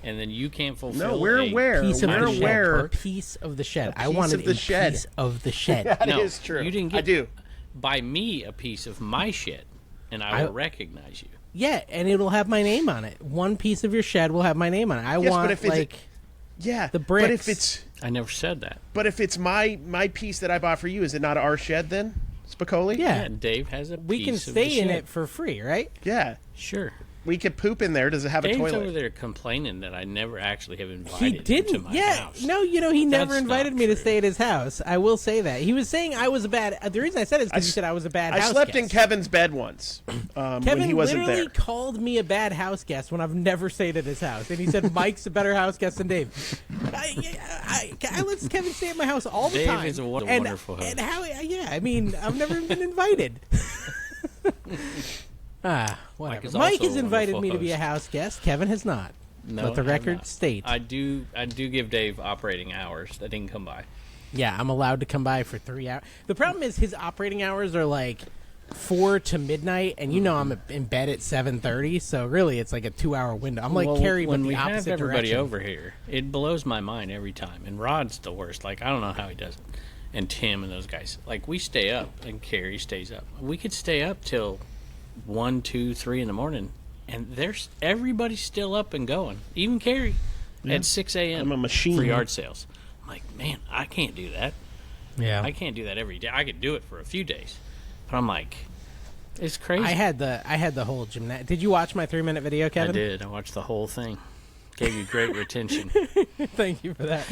And then you can't fulfill No, we're a- aware. Piece of We're the shed. aware. A piece of the shed. I piece wanted of the a shed. piece of the shed. That No, is true. You didn't get I do. buy me a piece of my shit, and I will recognize you. Yeah, and it'll have my name on it. One piece of your shed will have my name on it. I Yes, but want if it's- like Yeah, the But bricks. I never said that. if it's my piece that I bought for you, is it not our shed then, Spicoli? Yeah. Yeah, Dave has a we piece can of the stay in shed. it for free, right? Yeah. Sure. We could poop in there. Does it have Dave's a toilet? over there complaining that I never actually have He invited him to didn't. my Yeah, house. no, he never That's invited not me to true. stay at his house. I will say that he was saying I was a bad. The reason I said it is because he s- said I was a bad I house slept in guest. Kevin's bed once Kevin when he wasn't literally there. called me a bad house guest when I've never stayed at his house, and he said Mike's a better house guest than Dave. I let Kevin stay at my house all the Dave time. is a and, wonderful host. And how? Yeah, I mean, I've never been invited. Whatever. is Mike also has a invited wonderful me to be a host. house guest. Kevin has not. No, Let the I have record not. state. I do give Dave operating hours that he can come by. Yeah, I'm allowed to come by for 3 hours. The problem is his operating hours are like 4 to midnight, and you know I'm in bed at 7:30, so really it's like a 2-hour window. I'm like Well, Carrie, but when the we have opposite everybody direction. over here, it blows my mind every time. And Rod's the worst. Like, I don't know how he does it. And Tim and those guys. Like, we stay up, and Carrie stays up. We could stay up till 1, 2, 3 in the morning, and everybody's still up and going. Even Carrie at 6 a.m. I'm a machine. for yard sales. I'm like, man, I can't do that. Yeah, I can't do that every day. I could do it for a few days, but I'm like, it's crazy. I had the whole gymnast. Did you watch my 3-minute video, I Kevin? did. I watched the whole thing. Gave you great retention. Thank you for that.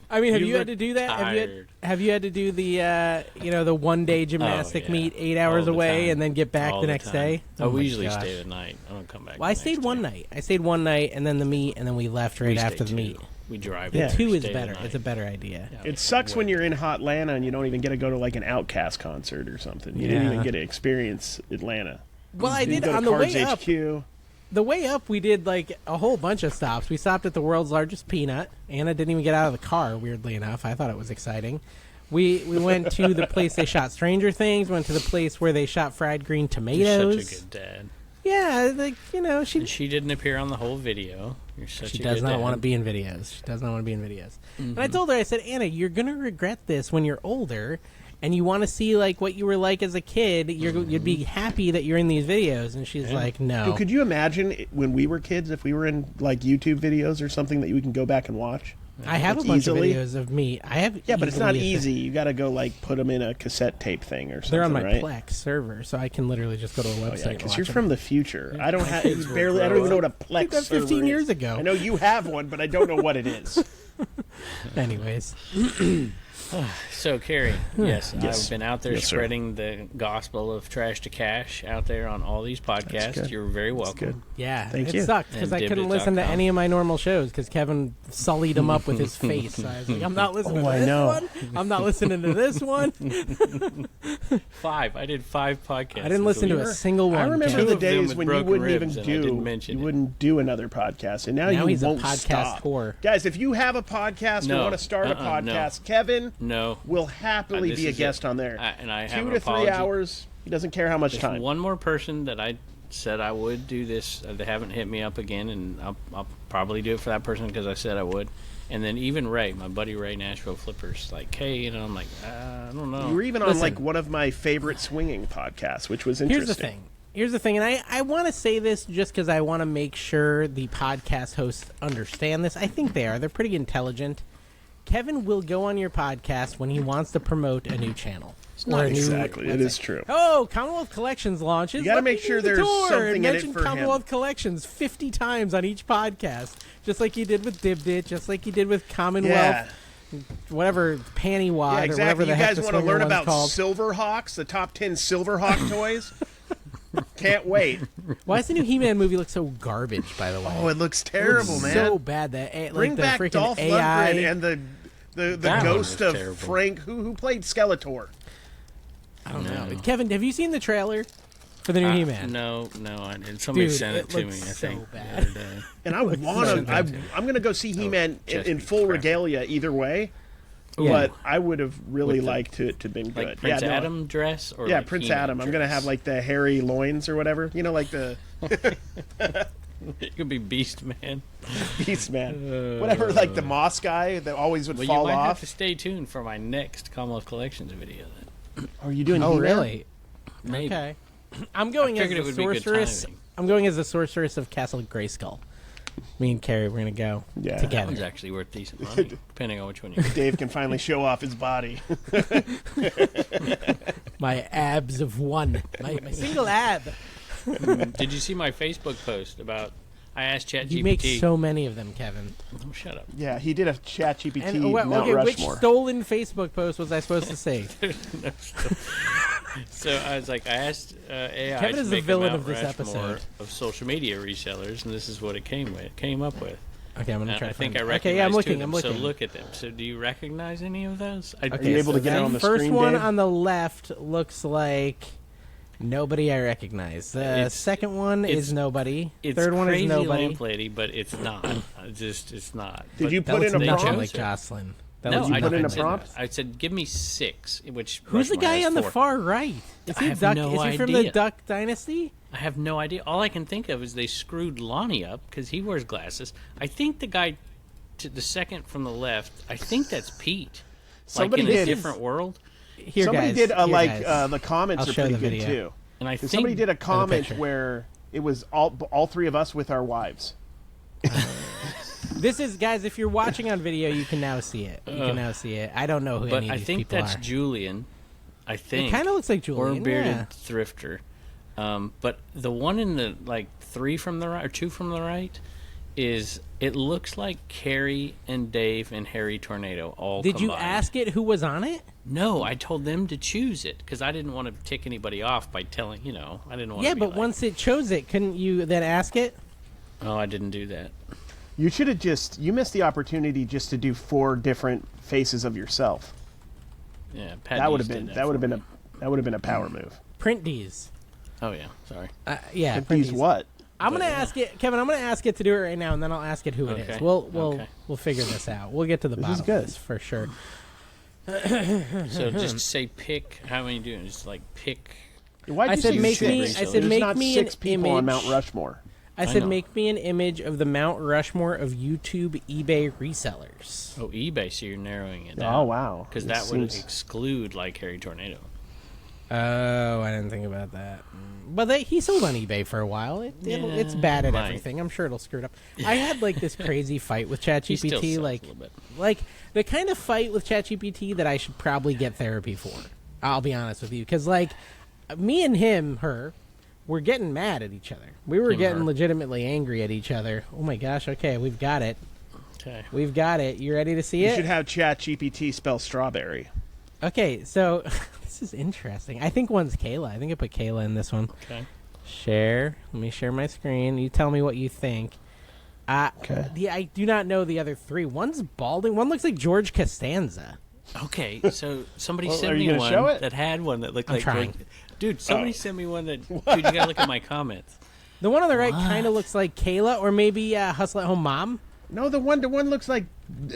I mean, have You you had look to do that? tired. Have you had to do the the 1-day gymnastic yeah. meet 8 hours All the away time. and then get back All the next time. day? Oh, my we usually gosh. stay the night. I don't come back. Well, I the stayed next one day. night. I stayed one night and then the meet, and then we left right We stay after the 2. meet. We drive. Yeah. there, 2 is stay the better. night. It's a better idea. Yeah, It sucks when you're in Hotlanta and you don't even get to go to like an Outcast concert or something. You didn't Yeah. even get to experience Atlanta. Well, I You did go to on the Cards way up. HQ. The way up, we did like a whole bunch of stops. We stopped at the world's largest peanut. Anna didn't even get out of the car. Weirdly enough, I thought it was exciting. We went to the place they shot Stranger Things. Went to the place where they shot fried green You're tomatoes. such a good dad. Yeah, like she And she didn't appear on the whole video. You're such she a does good not dad. want to be in videos. She does not want to be in videos. And I told her, I said, Anna, you're gonna regret this when you're older, and you want to see like what you were like as a kid. You'd be happy that you're in these videos. And she's like, no. Dude, could you imagine when we were kids if we were in like YouTube videos or something that we can go back and watch? I have like, a bunch easily? of videos of me. I have. Yeah, but it's not easily- easy. You got to go like put them in a cassette tape thing or something, They're on my right? Plex server, so I can literally just go to a website. Oh, yeah, and because watch you're them. from the future. I don't have kids will barely. I don't grow even know what a I Plex did that server 15 is. years ago. I know you have one, but I don't know what it is. Anyways, So, Carrie, yes, Yes. I've been out there Yes, sir. spreading the gospel of trash to cash out there on all these podcasts. good. You're very welcome. good. yeah, Thank it you. sucked because And I couldn't listen to Dibbit.com. any of my normal shows because Kevin sullied them up with his face. So I was like, I'm not listening Oh, to I this know. one. I'm not listening to this one. 5. I did 5 podcasts. I didn't listen to a single one. I remember Kevin. the of them days with when you broken wouldn't even ribs, and I didn't do mention you it. wouldn't do another podcast, and now Now you he's a won't podcast stop. whore. Guys, if you have a podcast or No. want to start a No. podcast, Kevin No. will happily This be a is guest it. on there. And I have 2 an to 3 apology. hours. He doesn't care how much There's time. one more person that I said I would do this. They haven't hit me up again, and I'll probably do it for that person because I said I would. And then even Ray, my buddy Ray, Nashville Flippers, like, hey, I'm like, I don't know. You were even on like one of my favorite swinging podcasts, which was interesting. Here's the thing, and I want to say this just because I want to make sure the podcast hosts understand this. I think they are. They're pretty intelligent. Kevin will go on your podcast when he wants to promote a new channel. Not exactly. It is true. Oh, Commonwealth Collections launches. You got to make sure there's something in it for Commonwealth him. Collections 50 times on each podcast, just like you did with Dibdit, just like you did with Commonwealth. Yeah. Whatever, Panty Wad, Yeah, exactly. or whatever the you heck guys the want to swinger learn one's about called. Silverhawks, the top 10 Silverhawk toys? Can't wait. Why does the new He-Man movie look so garbage, by the way? Oh, it looks terrible, man. So bad that Bring the back freaking Dolph AI Lundgren and the That ghost one was of terrible. Frank, who played Skeletor. I don't know. Kevin, have you seen the trailer for the new He-Man? No, I didn't. Somebody Dude, sent it to me, looks I think, so bad. the other day. And I want to. I'm going to go see He-Man in Chesapeake full crap. regalia either way. Yeah. But I would have really With the- liked it to have been good. Like Prince yeah, no, Adam dress? Or Yeah, like Prince He-Man Adam. I'm going to dress? have like the hairy loins or whatever. You know, like the It could be Beast Man. Beast Man. Whatever, like the moss guy that always would Well, fall you might have off. to stay tuned for my next Commonwealth Collections video. Then. Are you doing Oh, He-Man? really? Maybe. Okay. I'm going I as figured the it would be good sorceress. timing. I'm going as the sorceress of Castle Grayskull. Me and Carrie, we're gonna go Yeah. That together. one's actually worth decent money, depending on which one you get. Dave can finally show off his body. My abs of one. My single ab. Did you see my Facebook post about? I asked ChatGPT. You make so many of them, Kevin. Oh, shut up. Yeah, he did a ChatGPT And Mount okay, which Rushmore. stolen Facebook post was I supposed to say? So I was like, I asked AI Kevin to is the make villain a of Mount this Rushmore episode. of social media resellers, and this is what it came up with. Okay, I'm gonna And try. I to think find I it. recognize Okay, yeah, I'm two looking. of them, I'm looking. So look at them. So do you recognize any of those? Okay, Are you able to so get it the on the first screen, one Dave? on the left looks like nobody I recognize. The It's- second one is it's- nobody. It's Third one crazy is nobody. lamp lady, but it's not. It's not. Did But you That put looks in a nothing prompt? like Jocelyn. That No, looks I put in nothing a like prompt? that. I said, give me 6. Which Who's the Rushmore guy has on the 4. far right? Is I he have Duck? no Is he from the idea. Duck Dynasty? I have no idea. All I can think of is they screwed Lonnie up because he wears glasses. I think the guy to the second from the left, I think that's Pete. Somebody like in did. a different world. Here, Somebody guys, did here, like guys. the comments I'll are show pretty the good video. too. And I think Somebody did a comment picture. where it was all three of us with our wives. This is, guys, if you're watching on video, you can now see it. You can now see it. I don't know who But any of I these think people that's are. Julian. I think. It kind of looks like Or Julian. bearded Yeah. thrifter. But the one in the 3 from the right or 2 from the right is it looks like Carrie and Dave and Harry Tornado all Did you combined. ask it who was on it? No, I told them to choose it because I didn't want to tick anybody off by telling, I didn't want Yeah, to be but like, once it chose it, couldn't you then ask it? Oh, I didn't do that. You should have you missed the opportunity just to do 4 different faces of yourself. Yeah, Pat That would Dees have been did that would have for been me. that would have been a power move. Print D's. Oh yeah, sorry. Yeah, But print these D's. what? I'm gonna But, yeah. ask it, Kevin. I'm gonna ask it to do it right now, and then I'll ask it who it is. Okay. We'll Okay. we'll figure this out. We'll get to the This bottom is good. of this for sure. So just say pick. How many doing? Just like pick. Why'd I you said say make 6? me- I said There's make not me 6 an people on Mount image. Rushmore. I said know. make me an image of the Mount Rushmore of YouTube eBay resellers. Oh, eBay. So you're narrowing it down. Oh wow! Because It that would seems- exclude like Harry Tornado. Oh, I didn't think about that. But he sold on eBay for a while. It's Yeah, bad at might. everything. I'm sure it'll screw it up. I had like this crazy fight with He still ChatGPT, sucks like a little bit. like the kind of fight with ChatGPT that I should probably get therapy for. I'll be honest with you, because like me and her were getting mad at each other. We were Him, getting her. legitimately angry at each other. Oh my gosh! Okay, we've got it. Okay. We've got it. You ready to see You it? should have ChatGPT spell strawberry. Okay, so this is interesting. I think one's Kayla. I think I put Kayla in this one. Okay. Share. Let me share my screen. You tell me what you think. Okay. I do not know the other 3. One's balding. One looks like George Costanza. Okay. So somebody Well, sent are me you gonna one show it? that had one that looked I'm like. trying. Dude, somebody sent me one that. Dude, you gotta look at my comments. The one on the right kind of looks like Kayla, or maybe Hustle at Home Mom. No, the one looks like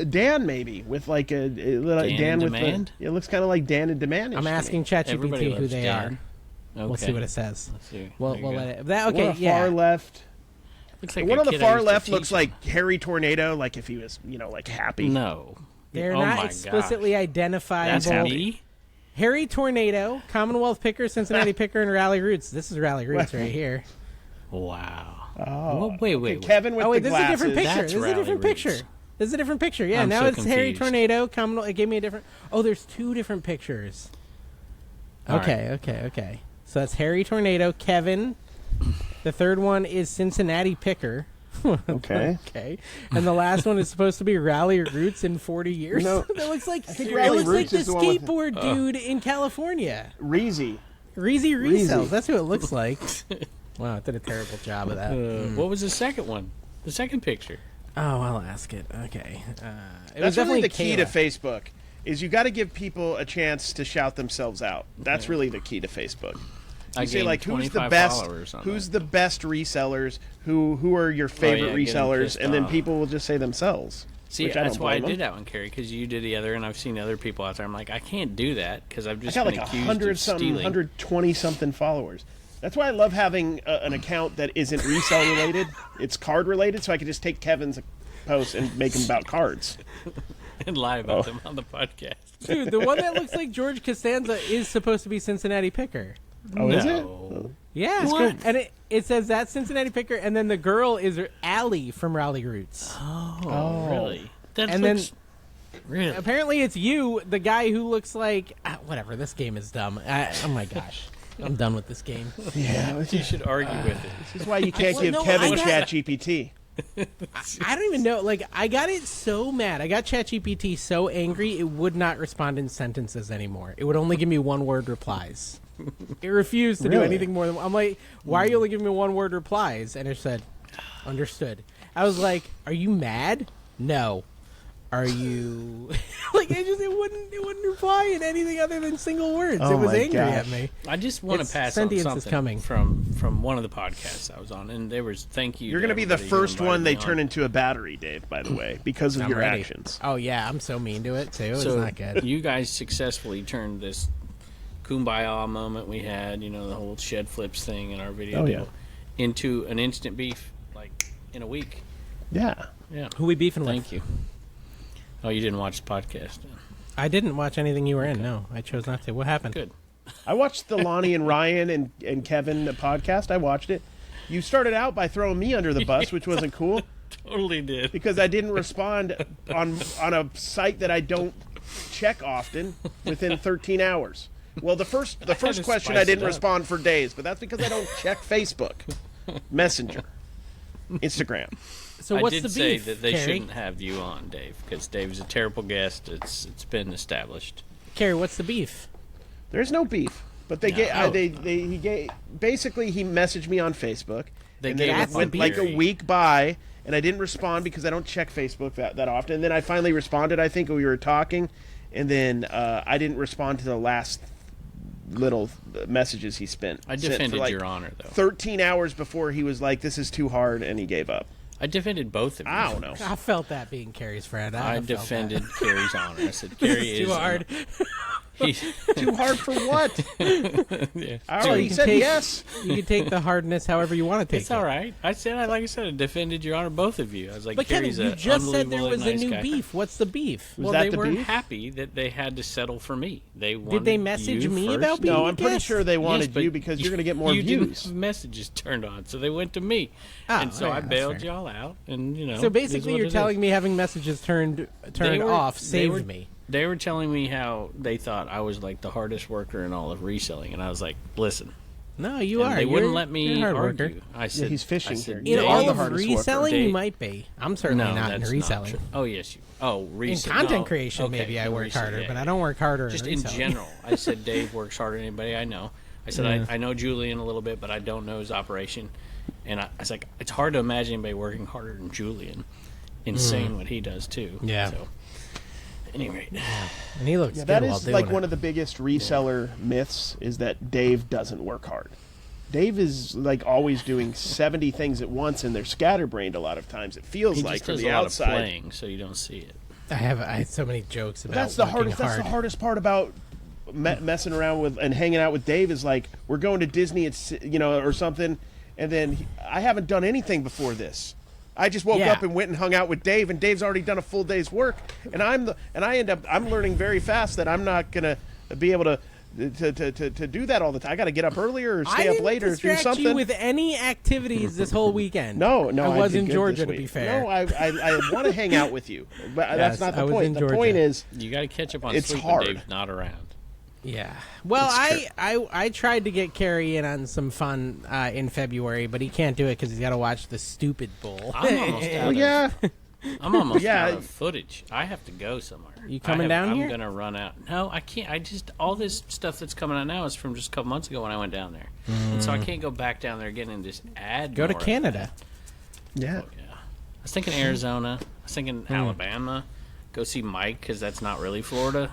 Dan maybe with like a little Dan Dan in with Demand? it looks kind of like Dan and Demand. I'm asking Everybody ChatGPT who loves they Dan. We'll see what it says. Let's see. We'll let it. That, One okay, on the yeah. far left. Looks like The one a on the kid I far used to left looks teach. like Harry Tornado, like if he was, like happy. No. They're Oh not my explicitly gosh. identifiable. That's me? Harry Tornado, Commonwealth Picker, Cincinnati Picker, and Rally Roots. This is Rally Roots right here. Wow. Oh. Well, wait. Kevin with Oh, wait, the this is a glasses. different picture. That's This is a Rally different Roots. picture. This is a different picture. Yeah, I'm now so it's Harry confused. Tornado, Commonwealth. It gave me a different. Oh, there's two different pictures. All Okay. So that's Harry Tornado, Kevin. The third one is Cincinnati Picker. Okay. Okay. And the last one is supposed to be Rally Roots in 40 years. No, That looks like Rally it looks Roots like the is the one with the- skateboard dude in California. Reezy. Reezy Reezy. Resells. That's who it looks like. Wow, it did a terrible job of that. What was the second one? The second picture. Oh, I'll ask it. Okay. It was That's really definitely the key to Kayla. Facebook, is you got to give people a chance to shout themselves out. That's really the key to Facebook. I You say, gained like, who's the 25 best, followers on who's that. the best resellers, who are your favorite getting resellers, pissed and then off. people will just say themselves. See, which I that's don't why I blame did them. that one, Carrie, because you did the other, and I've seen other people out there. I'm like, I can't do that because I've I just got been like accused 100 of something, stealing. 120 something followers. That's why I love having an account that isn't resell related. It's card related, so I can just take Kevin's post and make them about cards. and lie about them on the podcast. Dude, the one that looks like George Costanza is supposed to be Cincinnati Picker. Oh, is it? No. Yeah. What? And it says that Cincinnati Picker, and then the girl is Allie from Rally Roots. Oh, really? That And looks, really? Apparently it's you, the guy who looks like... whatever, this game is dumb. Oh my gosh. I'm done with this game. Yeah. You should argue with it. This is why you can't give no, Kevin I got- ChatGPT. I don't even know. Like, I got it so mad. I got ChatGPT so angry, it would not respond in sentences anymore. It would only give me one-word replies. It refused to do Really? anything more than... I'm like, why are you only giving me one-word replies? And it said, understood. I was like, are you mad? No. Are you... like, it wouldn't reply in anything other than single words. Oh it was my angry at gosh. me. I just want It's- to pass on sentience is something coming. from one of the podcasts I was on, and there was thank you. You're going going to be the first one they turn into a battle, Dave, by the way, because of I'm your ready. actions. Oh, yeah, I'm so mean to it, too. So it's not good. you guys successfully turned this kumbaya moment we had, the whole shed flips thing in our video Oh, deal, into an instant beef, like, in a week. Yeah. Yeah. Who we beefing with? Thank you. Oh, you didn't watch the podcast? I didn't watch anything you were in. No, I chose not to. What happened? Good. I watched the Lonnie and Ryan and Kevin podcast. I watched it. You started out by throwing me under the bus, which wasn't cool, Totally did. because I didn't respond on a site that I don't check often within 13 hours. Well, the first to question spice I it didn't up. respond for days, but that's because I don't check Facebook, Messenger, Instagram. So I what's did the say beef, that they Carrie? shouldn't have you on, Dave, because Dave's a terrible guest. It's been established. Carrie, what's the beef? There's no beef, but they No. basically he messaged me on Facebook. They and gave then That's it went the like beef. a week by, and I didn't respond because I don't check Facebook that often. And then I finally responded. I think we were talking, and then I didn't respond to the last little messages he sent I for, defended like, your honor, though. 13 hours before he was like, "This is too hard," and he gave up. I defended both of you. I don't know. I felt that being Carrie's friend. I felt defended that. Carrie's honor. I said, This Carrie is too hard. Too hard for what? Yeah. I already you can said take- yes. You can take the hardness however you want to take It's it. all right. Like I said, I defended your honor, both of you. I was like, But Kevin, Carrie's you a just said there unbelievably was a nice new guy. beef. What's the beef? Was Well, that they the weren't beef? happy that they had to settle for me. They wanted Did they message you me first. about being No, a I'm pretty guest? sure they wanted but you because you're going to get more you didn't views. have messages turned on, so they went to me, Oh, and so yeah, I that's bailed fair. y'all out. And So basically, you're telling me having messages turned off saved me. They were telling me how they thought I was like the hardest worker in all of reselling, and I was like, listen. No, you And are. They wouldn't You're- let me you're a hard argue. worker. I said he's fishing I said, here. In They all are the of hardest worker. reselling, They- you might be. I'm certainly no, not in that's reselling. Not true. Oh yes, you. Oh, In reselling. content creation, maybe I in work reselling, harder, yeah, but yeah. I don't work harder Just in in reselling. general. I said Dave works harder than anybody I know. I said I know Julian a little bit, but I don't know his operation. And I was like, it's hard to imagine anybody working harder than Julian in saying what he does too. Yeah. So, at any rate, And he looks Yeah, good that while is doing like it. one of the biggest reseller myths is that Dave doesn't work hard. Dave is like always doing 70 things at once, and they're scatterbrained a lot of times. It feels he like just from does the a lot outside. of playing, so you don't see it. I had so many jokes about That's the working hardest. hard. That's the hardest part about messing around with and hanging out with Dave is like, we're going to Disney, or something, and then I haven't done anything before this. I just woke up and went and hung out with Dave, and Dave's already done a full day's work, and I'm learning very fast that I'm not gonna be able to do that all the time. I got to get up earlier or stay up later or do something. You with any activities this whole weekend? No, I was in Georgia, to be fair. No, I want to hang out with you, but that's not the point. The point is, you got to catch up on it's sleep hard. when Dave's not around. Yeah. Well, I tried to get Carrie in on some fun in February, but he can't do it because he's got to watch the stupid bowl. I'm almost out of footage. I have to go somewhere. You coming down here? I'm gonna run out. No, I can't. All this stuff that's coming out now is from just a couple months ago when I went down there, and so I can't go back down there again and just add. Go to more Canada. Yeah. Oh, yeah. I was thinking Arizona. I was thinking Alabama. Go see Mike because that's not really Florida,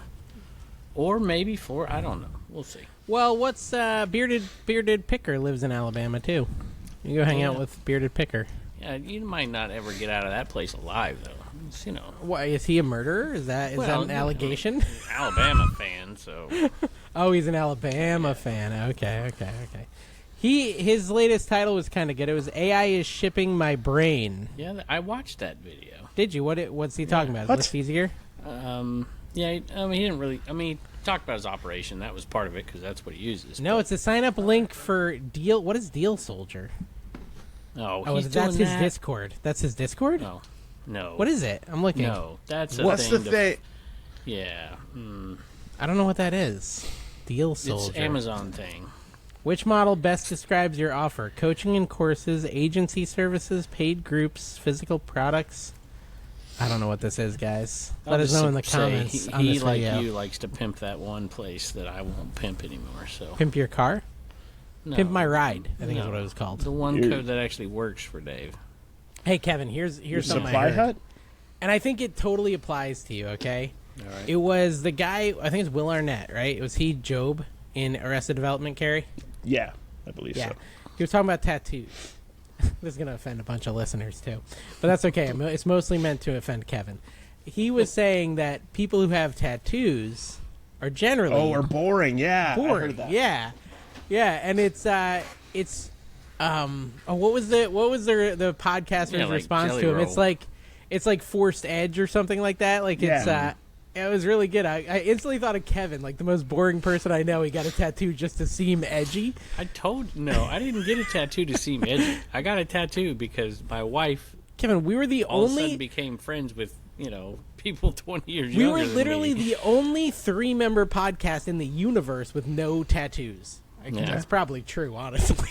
or maybe Florida. I don't know. We'll see. Well, what's Bearded Picker lives in Alabama too. You go hang out with Bearded Picker. Yeah, you might not ever get out of that place alive, though. It's, Why, is he a murderer? Is that an allegation? Alabama fan, so. Oh, he's an Alabama fan. Okay. His latest title was kind of good. It was AI is shipping my brain. Yeah, I watched that video. Did you? What's he talking about? Is this easier? Yeah, he didn't really. He talked about his operation. That was part of it because that's what he uses. No, it's a sign up link for Deal. What is Deal Soldier? That's his Discord. That's his Discord? No. What is it? I'm looking. No, that's a What's thing. the thing? Yeah. I don't know what that is. Deal Soldier. It's Amazon thing. Which model best describes your offer? Coaching and courses, agency services, paid groups, physical products. I don't know what this is, guys. Let us know in the comments. He like you, likes to pimp that one place that I won't pimp anymore. So pimp your car? No. Pimp my ride, I think is what it was called. The one code that actually works for Dave. Hey, Kevin, here's something Supply I heard. Hut? And I think it totally applies to you, okay? All right. It was the guy, I think it's Will Arnett, right? It was he, Job, in Arrested Development, Carrie? Yeah, I believe Yeah. so. He was talking about tattoos. This is going to offend a bunch of listeners, too. But that's okay. It's mostly meant to offend Kevin. He was saying that people who have tattoos are generally... are boring, yeah. Boring, I heard that. yeah. Yeah, and what was the podcaster's like response Jelly to him? Roll. It's like Forced Edge or something like that. Like it was really good. I instantly thought of Kevin, like the most boring person I know. He got a tattoo just to seem edgy. I didn't get a tattoo to seem edgy. I got a tattoo because my wife, Kevin, we were the all of a only sudden became friends with people 20 years we younger were than literally me. the only 3-member podcast in the universe with no tattoos. That's probably true, honestly.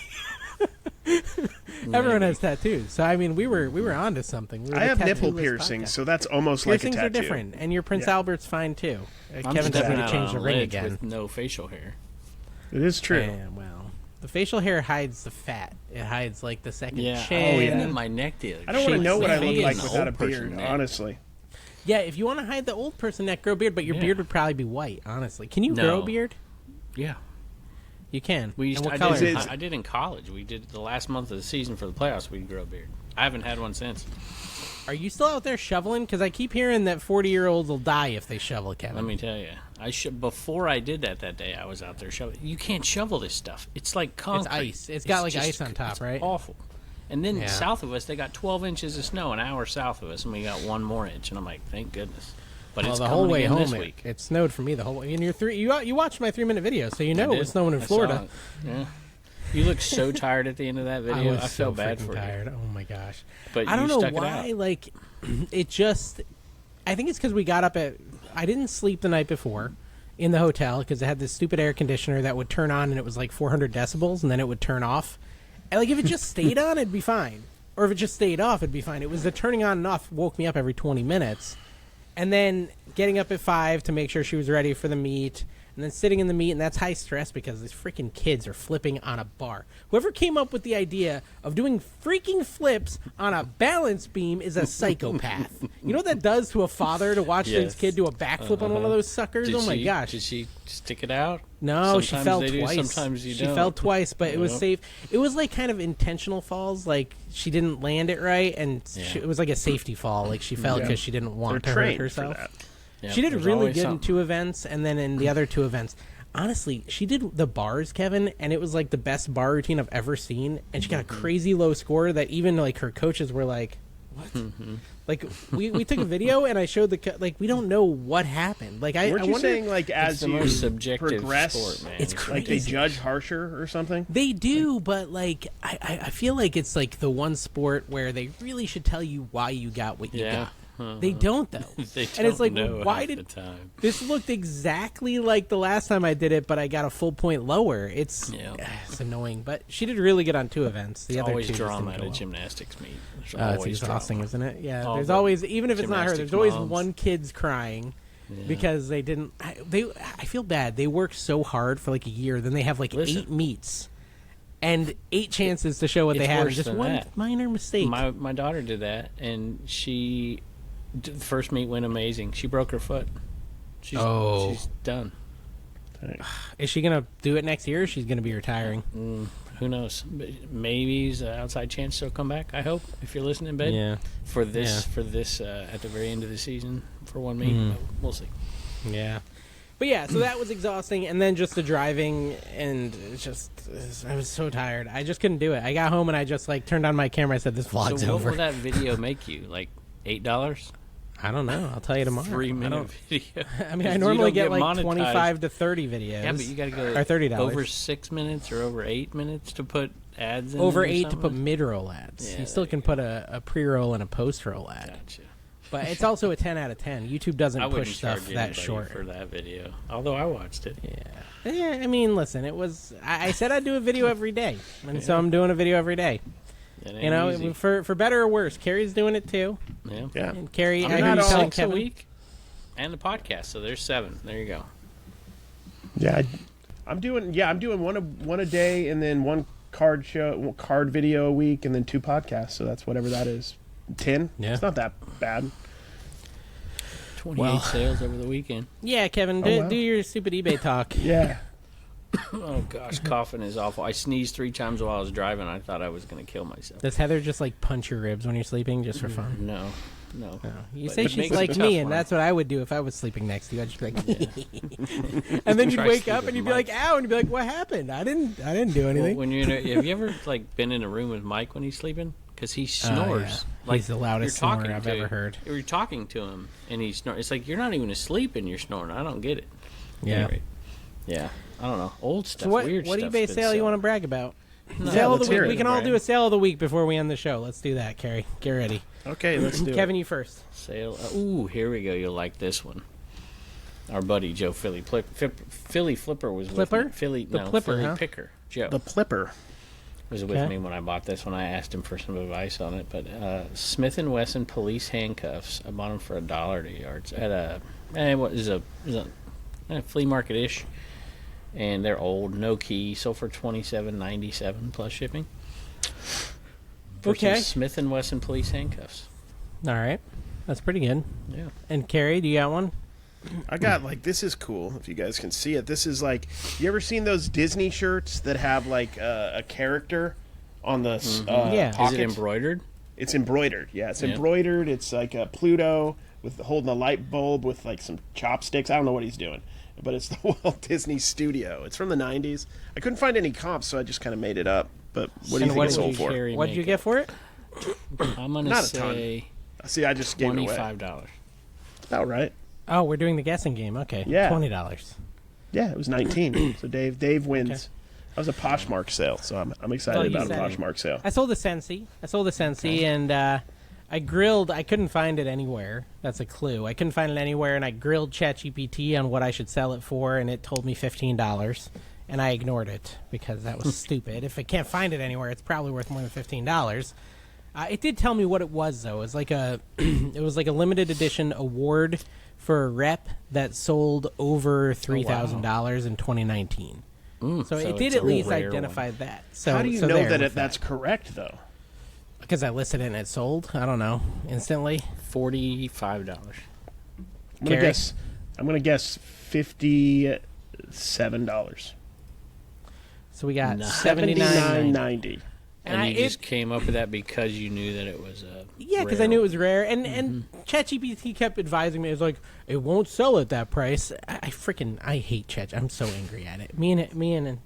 Everyone has tattoos, so I mean, we were onto something. We were I have the nipple tattoo-less piercings, podcast. so that's almost like a Piercings tattoo. are different, and your Prince Albert's fine too. I'm Kevin doesn't stepping need to out change on the a ring ledge again. with no facial hair. It is true. Yeah, well, the facial hair hides the fat. It hides like the second Yeah. chin. Oh, yeah. And my neck did. I don't want to know what I look face. like An without a old person beard, neck. honestly. Yeah, if you want to hide the old person neck, grow a beard, but your beard would probably be white. Honestly, can you No. grow a beard? Yeah. You can. We used And to, what color? Is it- I did in college. We did the last month of the season for the playoffs. We'd grow a beard. I haven't had one since. Are you still out there shoveling? Because I keep hearing that 40-year-olds will die if they shovel, Kevin. Let me tell you, before I did that day, I was out there shoveling. You can't shovel this stuff. It's like concrete. ice. It's got like just- ice on top, it's right? Awful. And then Yeah. south of us, they got 12 inches of snow an hour south of us, and we got one more inch. And I'm like, thank goodness. But Well, it's the coming whole way again home, this week. it snowed for me the whole way. And you watched my 3-minute video, so you know I it was did. snowing in I Florida. saw it. Yeah. You look so tired at the end of that video. I, was felt so bad freaking for tired. Oh my gosh! But I don't you know stuck it why. out. Like, it just. I think it's because we got up at. I didn't sleep the night before in the hotel because it had this stupid air conditioner that would turn on and it was like 400 decibels and then it would turn off. And like if it just stayed on, it'd be fine. Or if it just stayed off, it'd be fine. It was the turning on and off woke me up every 20 minutes. And then getting up at 5 to make sure she was ready for the meet. And then sitting in the meet, and that's high stress because these freaking kids are flipping on a bar. Whoever came up with the idea of doing freaking flips on a balance beam is a psychopath. You know what that does to a father to watch his Yes. kid do a backflip on one of those suckers? Oh my gosh. Did she stick it out? No, she Sometimes fell they do, twice. sometimes you she don't. fell twice, but it was Yep. safe. It was like kind of intentional falls. Like she didn't land it right, and it was like a safety fall. Like she fell because she didn't want They're to hurt trained for herself. that. Yep, She did there's really always good in something. 2 events, and then in the other 2 events, honestly, she did the bars, Kevin, and it was like the best bar routine I've ever seen. And she got a crazy low score that even like her coaches were like, "What?" Like we took a video and I showed like we don't know what happened. Like Weren't I you wonder, saying like as the you most subjective progress, sport, man. It's like they crazy. judge harsher or something? They do, but like I feel like it's like the one sport where they really should tell you why you got what you got. They don't though. They don't and it's like, know why half did the time. this looked exactly like the last time I did it, but I got a full point lower. It's annoying, but she did really good on 2 events. The It's other always two just drama didn't at go a well. gymnastics meet. There's It's always exhausting, drama. isn't it? Yeah, All there's the always, even if it's not her, gymnastics there's always moms. one kid's crying because they didn't. I feel bad. They work so hard for like a year, then they have like 8 meets and 8 chances to show what they It's have. And worse just than one that. minor mistake. My daughter did that, and the first meet went amazing. She broke her foot. She's done. Is she gonna do it next year? Or she's gonna be retiring. Who knows? But maybe it's an outside chance she'll come back. I hope, if you're listening, babe. Yeah. For this at the very end of the season for one meet. But we'll see. Yeah. But yeah, so that was exhausting, and then just the driving, and I was so tired. I just couldn't do it. I got home and I just like turned on my camera. I said, "This vlog's So what over." will that video make you? Like $8? I don't know. I'll tell you tomorrow. 3-minute video. I mean, I You normally don't get like monetized. 25 to 30 videos. Yeah, but you got to go or $30 over 6 minutes or over 8 minutes to put ads in. over or 8 to put something? mid-roll ads. Yeah, You still there can you put a pre-roll and a post-roll ad. Gotcha. But it's also a 10 out of 10. YouTube doesn't I wouldn't push stuff charge that anybody short. for that video. Although I watched it. Yeah, I mean, listen, it was. I said I'd do a video every day, and so I'm doing a video every day. It ain't You know, easy. for better or worse, Carrie's doing it too. Yeah. Yeah. And Carrie, I'm I doing heard you telling 6 a Kevin. week, and the podcast. So there's 7. There you go. Yeah, I'm doing one a day, and then one card video a week, and then 2 podcasts. So that's whatever that is. 10. Yeah. It's not that bad. 28 sales over the weekend. Yeah, Kevin, Oh, wow. do your stupid eBay talk. Yeah. Oh gosh, coughing is awful. I sneezed 3 times while I was driving. I thought I was going to kill myself. Does Heather just like punch your ribs when you're sleeping just for fun? No. No. You But say it she's makes it like tough me, and when I- that's what I would do if I was sleeping next to you. I'd just be like, and then you'd Try wake sleeping up and you'd be Mike. like, "Ow!" and you'd be like, "What happened? I didn't do Well, anything." when you're have you ever like been in a room with Mike when he's sleeping? Because he snores. Yeah. He's the loudest you're talking snorer I've to- ever heard. You're talking to him, and he's snoring. It's like you're not even asleep and you're snoring. I don't get it. Yeah. Anyway, yeah. I don't know. Old stuff. So what Weird eBay stuff's been sale you want to selling. brag about? No. Sale of let's the hear week. it, We can all Brian. do a sale of the week before we end the show. Let's do that, Carrie. Get ready. Okay, let's do Kevin, it. you first. Sale. Ooh, here we go. You'll like this one. Our buddy Joe Philly Flipper was Flipper? with me. Philly Flipper, huh? Picker Joe The Plipper. was with Okay. me when I bought this one. I asked him for some advice on it, but Smith & Wesson police handcuffs. I bought them for $1 a yard at a flea market ish, and they're old, no key, sold for $27.97 plus shipping. For some Okay. Smith & Wesson police handcuffs. All right. That's pretty good. Yeah. And Carrie, do you got one? I got like this is cool if you guys can see it. This is like you ever seen those Disney shirts that have like a character on the Yeah. pocket? Is it embroidered? It's embroidered. Yeah, it's Yeah. embroidered. It's like a Pluto with holding a light bulb with like some chopsticks. I don't know what he's doing, but it's the Walt Disney Studio. It's from the '90s. I couldn't find any comps, so I just kind of made it up. But what do you And think what it did sold you for? carry? What did you Make get for it? I'm gonna Not a ton. say See, I just gave it away. $25. About right. Oh, we're doing the guessing game. Okay. Yeah. $20. Yeah, it was 19. So Dave wins. That was a Poshmark sale, so I'm excited Oh, you about a said it. Poshmark sale. I sold a Sensi. And I grilled. I couldn't find it anywhere. That's a clue. I couldn't find it anywhere, and I grilled ChatGPT on what I should sell it for, and it told me $15. And I ignored it because that was stupid. If I can't find it anywhere, it's probably worth more than $15. It did tell me what it was, though. It was like a limited edition award for a rep that sold over $3,000 in 2019. So it did it's at a least rare identify that. So How do you so know there that with that's correct, though? Because I listed it and it sold. I don't know instantly. $45. Carrie? I'm gonna guess $57. So we got Nice. $79.90. $79.90. And you just came up with that because you knew that it was yeah, because I knew it was rare, and ChatGPT kept advising me. It was like, it won't sell at that price. I hate Chat. I'm so angry at it. Me and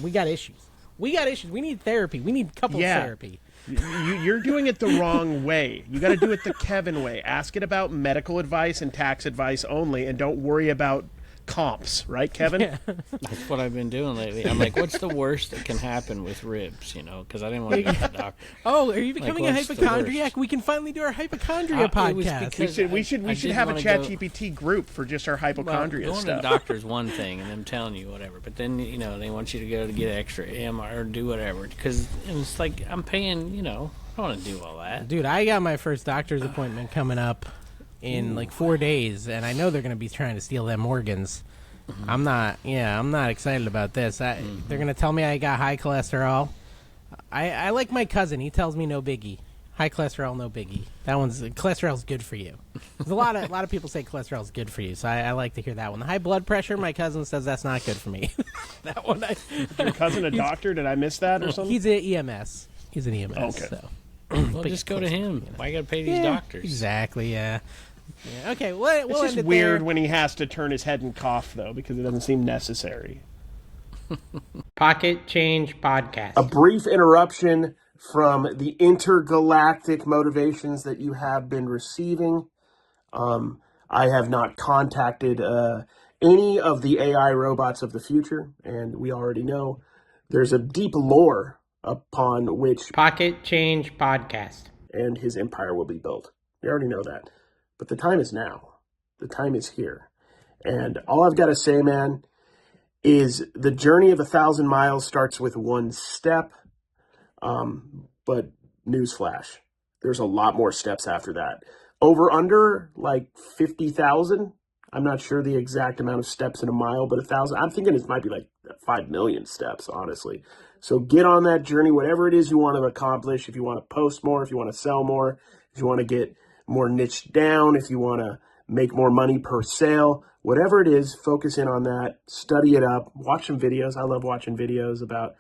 we got issues. We need therapy. We need couples therapy. You're doing it the wrong way. You got to do it the Kevin way. Ask it about medical advice and tax advice only, and don't worry about comps, right, Kevin? Yeah. That's what I've been doing lately. I'm like, what's the worst that can happen with ribs? Because I didn't want to go to the doctor. Oh, are you becoming a hypochondriac? We can finally do our hypochondria podcast. We should have a ChatGPT group for just our hypochondria going stuff. Going to the doctor's one thing, and them telling you whatever, but then they want you to go to get extra MR or do whatever. Because it's like I'm paying. I don't want to do all that. Dude, I got my first doctor's appointment coming up in like 4 days, and I know they're going to be trying to steal them organs. I'm not excited about this. They're going to tell me I got high cholesterol. I like my cousin. He tells me no biggie. High cholesterol, no biggie. Cholesterol's good for you. There's a lot of people say cholesterol's good for you, so I like to hear that one. The high blood pressure, my cousin says that's not good for me. That one. Is your cousin a doctor? Did I miss that or something? He's an EMS. He's an EMS. Okay. So. Well, just go to him. Why you got to pay these doctors? Exactly, yeah. Okay, we'll it's just end it weird there. when he has to turn his head and cough, though, because it doesn't seem necessary. Pocket Change Podcast. A brief interruption from the intergalactic motivations that you have been receiving. I have not contacted any of the AI robots of the future, and we already know there's a deep lore upon which Pocket Change Podcast and his empire will be built. We already know that. But the time is now. The time is here. And all I've got to say, man, is the journey of 1,000 miles starts with one step. But newsflash, there's a lot more steps after that. Over under like 50,000. I'm not sure the exact amount of steps in a mile, but 1,000. I'm thinking it might be like 5 million steps, honestly. So get on that journey, whatever it is you want to accomplish. If you want to post more, if you want to sell more, if you want to get more niched down, if you want to make more money per sale, whatever it is, focus in on that, study it up, watch some videos. I love watching videos about,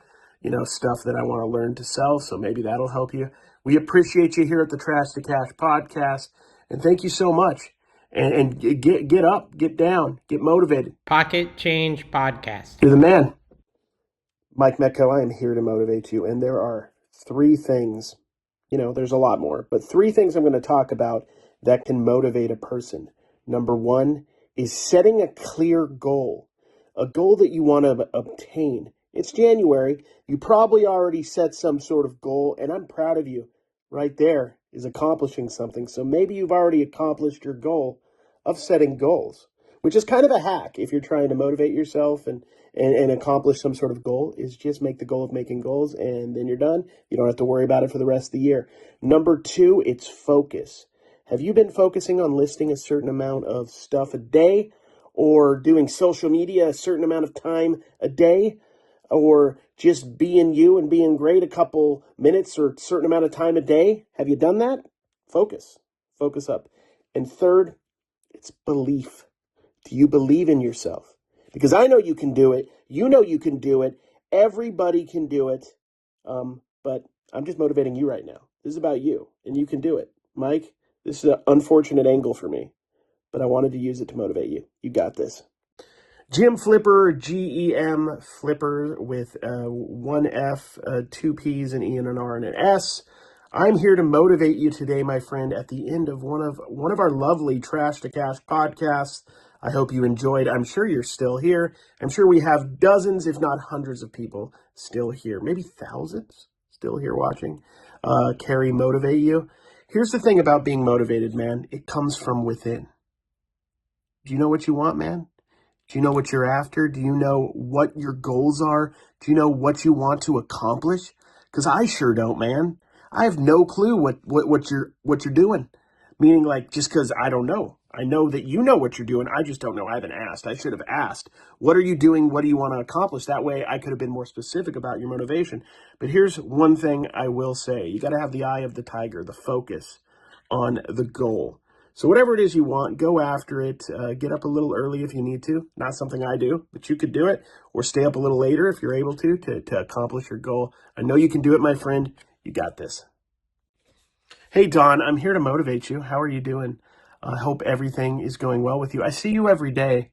stuff that I want to learn to sell. So maybe that'll help you. We appreciate you here at the Trash to Cash podcast. And thank you so much. And get up, get down, get motivated. Pocket Change Podcast. You're the man. Mike Metco, I am here to motivate you. And there are 3 things, there's a lot more, but 3 things I'm going to talk about that can motivate a person. Number 1 is setting a clear goal, a goal that you want to obtain. It's January. You probably already set some sort of goal, and I'm proud of you. Right there is accomplishing something. So maybe you've already accomplished your goal of setting goals, which is kind of a hack if you're trying to motivate yourself and accomplish some sort of goal, is just make the goal of making goals, and then you're done. You don't have to worry about it for the rest of the year. Number 2, it's focus. Have you been focusing on listing a certain amount of stuff a day, or doing social media a certain amount of time a day, or just being you and being great a couple minutes or a certain amount of time a day? Have you done that? Focus up. And third, it's belief. Do you believe in yourself? Because I know you can do it. You know you can do it. Everybody can do it. But I'm just motivating you right now. This is about you, and you can do it. Mike, this is an unfortunate angle for me, but I wanted to use it to motivate you. You got this. Jim Flipper, G-E-M, Flipper with 1 F, 2 P's, an E and an R and an S. I'm here to motivate you today, my friend, at the end of one of our lovely Trash to Cash podcasts. I hope you enjoyed. I'm sure you're still here. I'm sure we have dozens, if not hundreds of people still here, maybe thousands still here watching. Carrie motivate you. Here's the thing about being motivated, man. It comes from within. Do you know what you want, man? Do you know what you're after? Do you know what your goals are? Do you know what you want to accomplish? Because I sure don't, man. I have no clue what you're doing. Meaning, like, just because I don't know. I know that you know what you're doing. I just don't know. I haven't asked. I should have asked. What are you doing? What do you want to accomplish? That way I could have been more specific about your motivation. But here's one thing I will say. You got to have the eye of the tiger, the focus on the goal. So whatever it is you want, go after it. Get up a little early if you need to. Not something I do, but you could do it. Or stay up a little later if you're able to accomplish your goal. I know you can do it, my friend. You got this. Hey, Don, I'm here to motivate you. How are you doing? I hope everything is going well with you. I see you every day.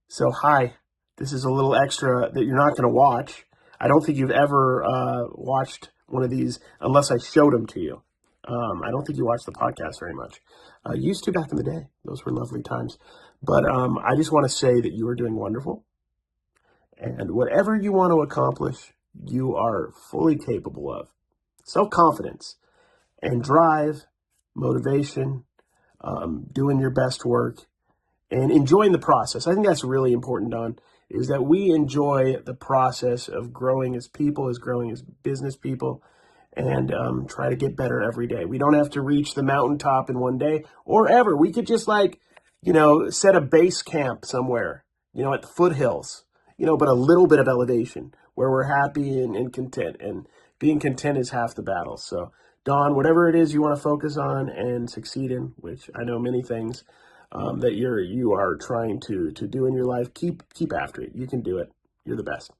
So, hi. This is a little extra that you're not going to watch. I don't think you've ever watched one of these unless I showed them to you. I don't think you watch the podcast very much. Used to back in the day. Those were lovely times. But I just want to say that you are doing wonderful. And whatever you want to accomplish, you are fully capable of. Self-confidence and drive, motivation, doing your best work, and enjoying the process. I think that's really important, Don, is that we enjoy the process of growing as people, as growing as business people, and try to get better every day. We don't have to reach the mountaintop in one day or ever. We could just set a base camp somewhere, at the foothills, but a little bit of elevation where we're happy and content. And being content is half the battle. So, Don, whatever it is you want to focus on and succeed in, which I know many things that you are trying to do in your life, keep after it. You can do it. You're the best.